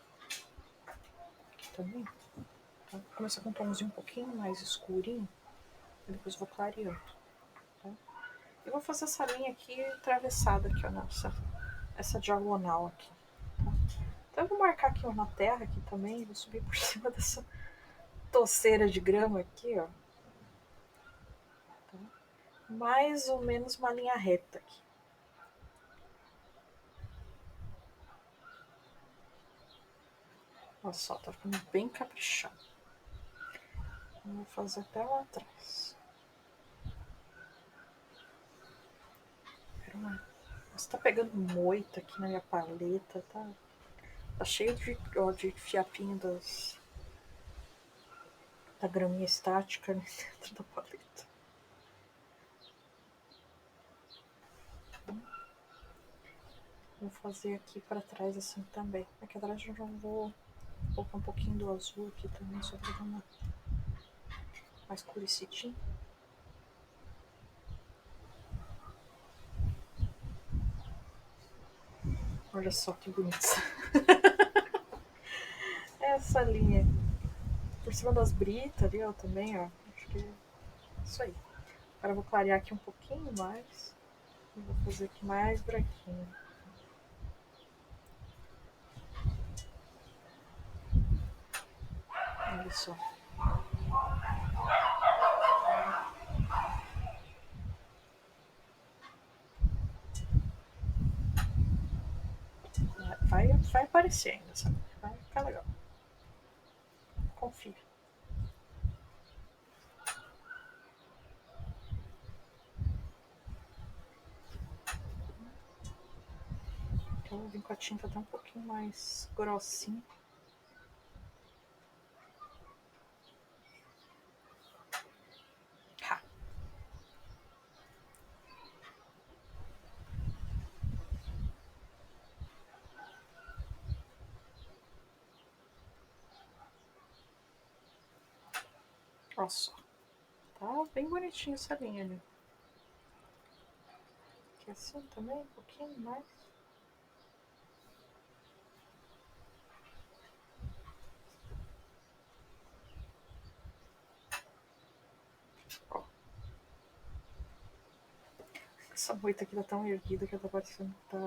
Aqui também. Tá? Vou começar com um tomzinho um pouquinho mais escurinho. E depois vou clareando. Tá? Eu vou fazer essa linha aqui atravessada aqui, ó, nessa, essa diagonal aqui. Tá? Então eu vou marcar aqui ó, na terra aqui também. Vou subir por cima dessa toceira de grama aqui, ó. Tá? Mais ou menos uma linha reta aqui. Olha só, tá ficando bem caprichado. Vou fazer até lá atrás. Nossa, tá pegando moita aqui na minha paleta, tá? Tá cheio de fiapinho da graminha estática dentro da paleta. Vou fazer aqui pra trás assim também. Aqui atrás eu já vou colocar um pouquinho do azul aqui também, só pra dar uma mais escurecidinha. Olha só que bonito. Essa linha por cima das britas ali, ó, também, ó. Acho que é isso aí. Agora eu vou clarear aqui um pouquinho mais. E vou fazer aqui mais branquinho. Olha só. Vai aparecer ainda, sabe? Vai ficar legal. Confia. Então eu vou vir com a tinta até um pouquinho mais grossinha. Ha. Olha só. Tá bem bonitinho essa linha ali. Aqui assim também, um pouquinho mais. Ó. Essa moita aqui tá tão erguida que tá parecendo que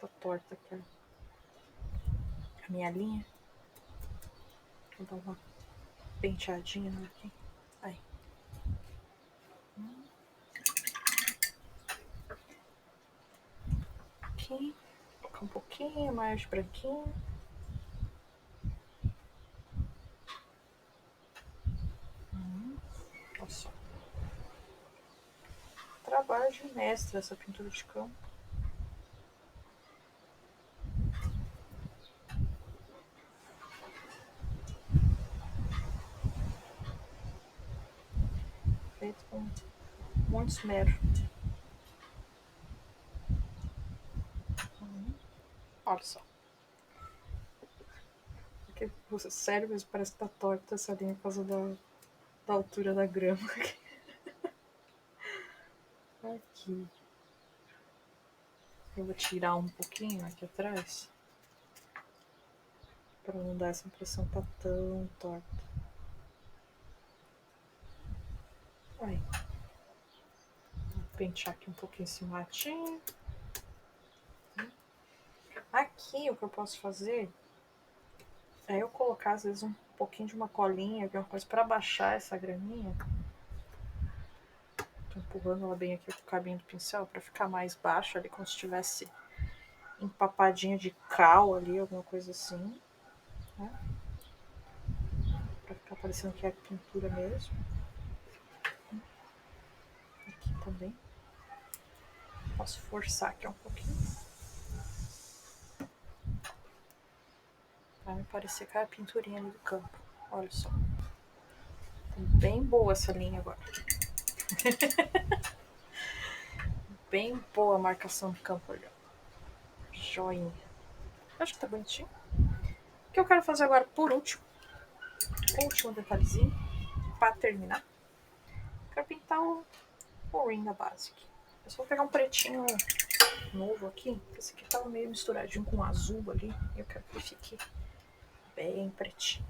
tá torta aqui a minha linha. Vou dar uma penteadinha aqui. Aí. Aqui. Vou colocar um pouquinho mais de branquinho. Olha só. trabalho de mestre essa pintura de campo. Feito com muito esmero. Olha só. Porque o cérebro parece que tá torto essa linha por causa da altura da grama. Aqui. Eu vou tirar um pouquinho aqui atrás. Pra não dar essa impressão que tá tão torta. Aí. Vou pentear aqui um pouquinho esse matinho. Aqui o que eu posso fazer é eu colocar às vezes um pouquinho de uma colinha, alguma coisa pra baixar essa graminha. Tô empurrando ela bem aqui com o cabinho do pincel pra ficar mais baixo ali, como se estivesse empapadinho de cal ali, alguma coisa assim, né? Pra ficar parecendo que é pintura mesmo. Aqui também. Posso forçar aqui um pouquinho. Pra me parecer que é a pinturinha ali do campo. Olha só. Tá bem boa essa linha agora. Bem boa a marcação do campo ali. Joinha. Acho que tá bonitinho. O que eu quero fazer agora, por último, detalhezinho, pra terminar, quero pintar o ring da base aqui. Eu só vou pegar um pretinho novo aqui, esse aqui tava meio misturadinho com azul ali, e eu quero que ele fique bem pretinho.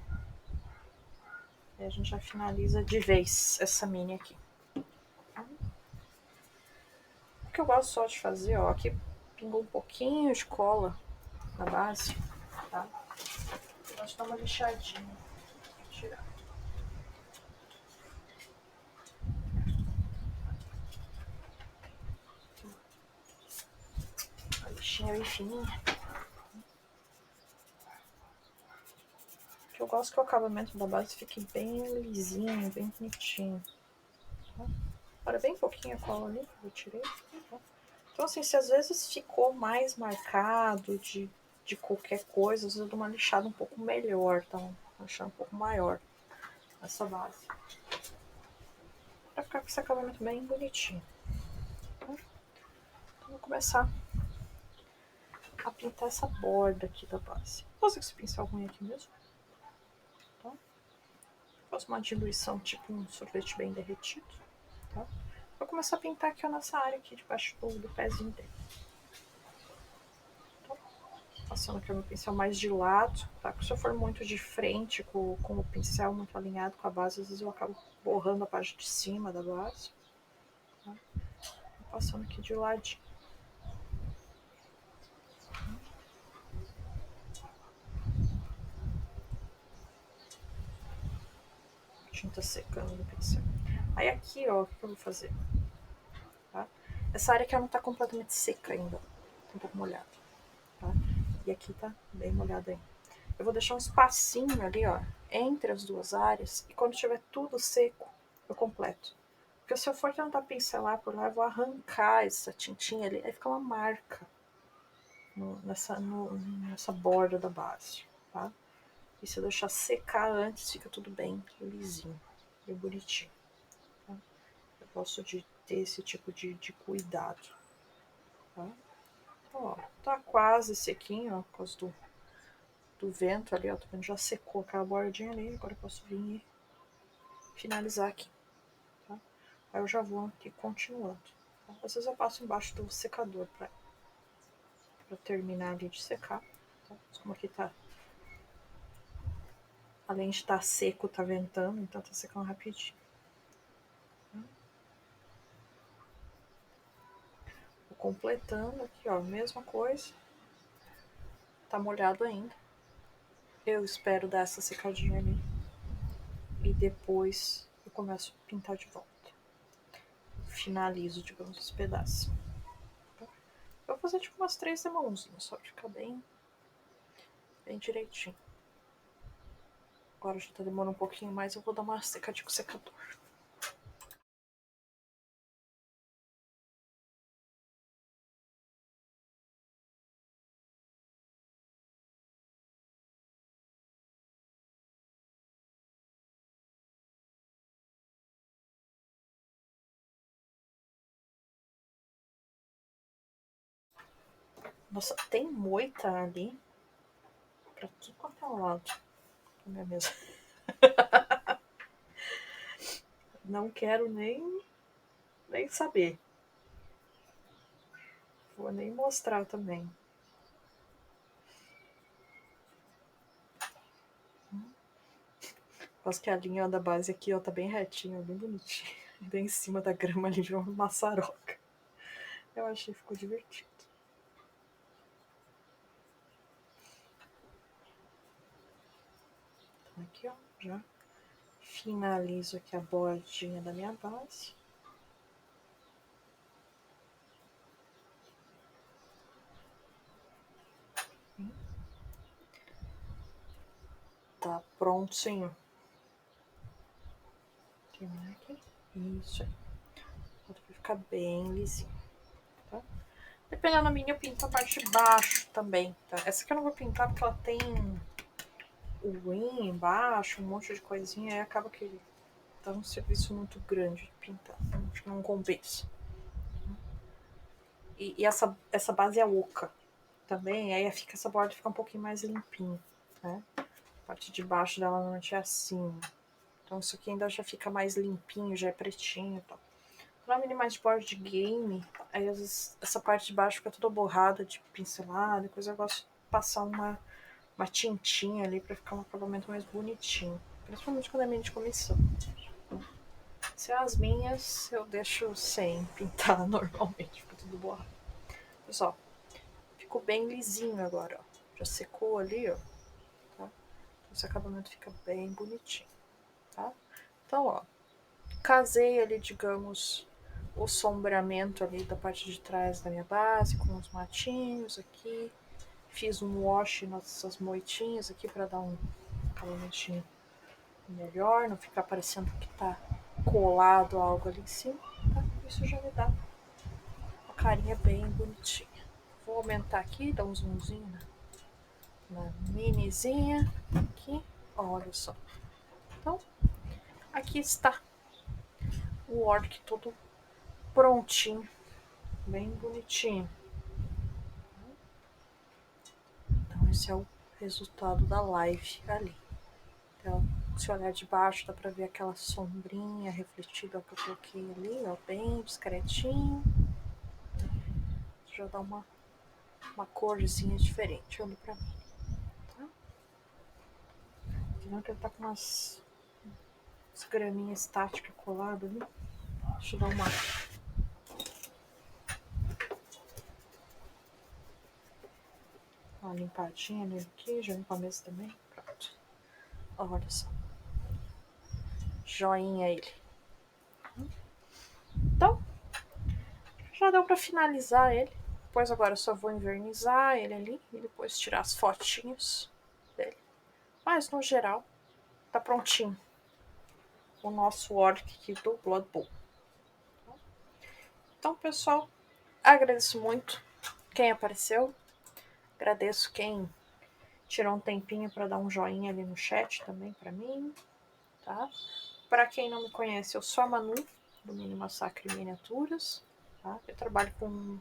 E a gente já finaliza de vez essa mini aqui. O que eu gosto só de fazer, ó, aqui pingou um pouquinho de cola na base, tá? Eu gosto de dar uma lixadinha. Vou tirar. A lixinha bem fininha. Eu gosto que o acabamento da base fique bem lisinho, bem bonitinho. Tá? Agora bem pouquinho a cola ali, que eu tirei. Tá? Então assim, se às vezes ficou mais marcado de qualquer coisa, às vezes eu dou uma lixada um pouco melhor, tá? Uma lixada um pouco maior nessa base. Pra ficar com esse acabamento bem bonitinho. Tá? Então vou começar a pintar essa borda aqui da base. Vou fazer esse pincel ruim aqui mesmo. Tá? Faço uma diluição, tipo um sorvete bem derretido. Tá? Vou começar a pintar aqui ó, nessa área aqui debaixo do pezinho dele. Tá? Passando aqui o meu pincel mais de lado, tá? Porque se eu for muito de frente com o pincel muito alinhado com a base, às vezes eu acabo borrando a parte de cima da base. Tá? Passando aqui de ladinho. Tinta secando no pincel. Aí aqui, ó, o que eu vou fazer? Tá? Essa área aqui ela não tá completamente seca ainda. Tá um pouco molhada. Tá? E aqui tá bem molhada ainda. Eu vou deixar um espacinho ali, ó, entre as duas áreas. E quando tiver tudo seco, eu completo. Porque se eu for tentar pincelar por lá, eu vou arrancar essa tintinha ali. Aí fica uma marca nessa borda da base, tá? E se eu deixar secar antes, fica tudo bem lisinho, bem bonitinho. Tá? Eu gosto de ter esse tipo de cuidado. Tá? Então, ó, tá quase sequinho, ó, por causa do vento ali, ó. Tá vendo? Já secou aquela bordinha ali. Agora eu posso vir e finalizar aqui. Tá? Aí eu já vou aqui continuando. Tá? Às vezes eu passo embaixo do secador pra terminar ali de secar. Tá? Como aqui tá, além de estar seco, tá ventando, então tá secando rapidinho. Vou completando aqui, ó, mesma coisa. Tá molhado ainda. Eu espero dar essa secadinha ali. E depois eu começo a pintar de volta. Finalizo, digamos, os pedaços. Eu vou fazer tipo umas 3 demãozinhas, só pra ficar bem direitinho. Agora já tá demorando um pouquinho mais, eu vou dar uma secadinha com o secador. Nossa, tem moita ali pra tudo quanto é lado. Não é mesmo? Não quero nem saber. Vou nem mostrar também. Acho que a linha da base aqui, ó, tá bem retinha, bem bonitinha. Bem em cima da grama ali, virou uma maçaroca. Eu achei que ficou divertido. Então aqui, ó, já finalizo aqui a bordinha da minha base. Tá prontinho. Terminar aqui. Isso aí. Vai ficar bem lisinho, tá? Dependendo da minha, eu pinto a parte de baixo também, tá? Essa aqui eu não vou pintar porque ela tem o rim embaixo, um monte de coisinha, aí acaba que dá um serviço muito grande de pintar. Acho que não compensa. E essa base é oca também, aí fica, essa borda fica um pouquinho mais limpinha, né? A parte de baixo dela normalmente é assim. Então isso aqui ainda já fica mais limpinho, já é pretinho e tal. Pra mini mais de board de game, aí às vezes essa parte de baixo fica toda borrada de pincelada, depois eu gosto de passar uma tintinha ali pra ficar um acabamento mais bonitinho. Principalmente quando é mini de comissão. Se é as minhas, eu deixo sem pintar normalmente, fica tudo borrado. Pessoal, ficou bem lisinho agora, ó. Já secou ali, ó. Tá? Esse acabamento fica bem bonitinho, tá? Então, ó, casei ali, digamos, o sombreamento ali da parte de trás da minha base, com os matinhos aqui. Fiz um wash nessas moitinhas aqui para dar um acabamentinho melhor, não ficar parecendo que tá colado algo ali em cima, tá? Isso já me dá uma carinha bem bonitinha. Vou aumentar aqui, dar um zoomzinho na minizinha aqui, olha só. Então, aqui está o orc todo prontinho, bem bonitinho. Então esse é o resultado da live ali. Então, se olhar de baixo dá pra ver aquela sombrinha refletida que eu coloquei ali, ó, bem discretinho. Já dá uma corzinha diferente, olha pra mim. Tá? Não que ele tá com umas graminhas estáticas coladas ali. Deixa eu dar uma limpadinha nele aqui, já limpa a mesa também. Pronto. Olha só. Joinha ele. Então, já deu pra finalizar ele. Depois agora eu só vou envernizar ele ali e depois tirar as fotinhos dele. Mas no geral, tá prontinho o nosso orc aqui do Blood Bowl. Então, pessoal, agradeço muito quem apareceu. Agradeço quem tirou um tempinho para dar um joinha ali no chat também para mim, tá? Para quem não me conhece, eu sou a Manu, do Mini Massacre Miniaturas, tá? Eu trabalho com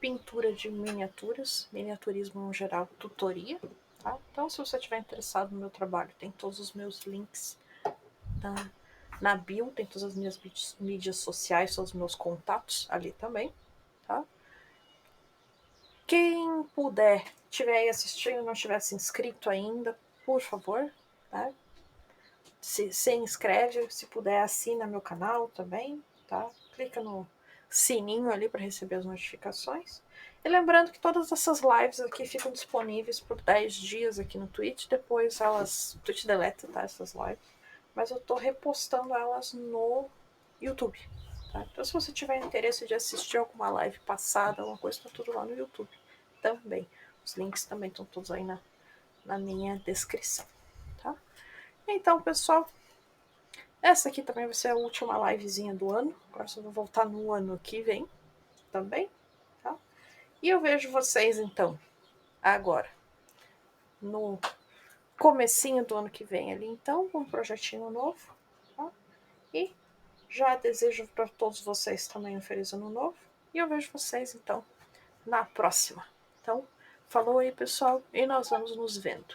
pintura de miniaturas, miniaturismo no geral, tutoria, tá? Então, se você estiver interessado no meu trabalho, tem todos os meus links na bio, tem todas as minhas mídias sociais, todos os meus contatos ali também, tá? Quem puder, estiver aí assistindo e não tiver se inscrito ainda, por favor, tá? Se inscreve, se puder assina meu canal também, tá? Clica no sininho ali para receber as notificações. E lembrando que todas essas lives aqui ficam disponíveis por 10 dias aqui no Twitch, depois o Twitch deleta, tá, essas lives, mas eu tô repostando elas no YouTube, tá? Então se você tiver interesse de assistir alguma live passada, alguma coisa, tá tudo lá no YouTube também. Os links também estão todos aí na minha descrição, tá? Então, pessoal, essa aqui também vai ser a última livezinha do ano. Agora só vou voltar no ano que vem também, tá? E eu vejo vocês, então, agora, no comecinho do ano que vem ali, então, com um projetinho novo, tá? E já desejo para todos vocês também um feliz ano novo. E eu vejo vocês, então, na próxima. Então, falou aí, pessoal, e nós vamos nos vendo.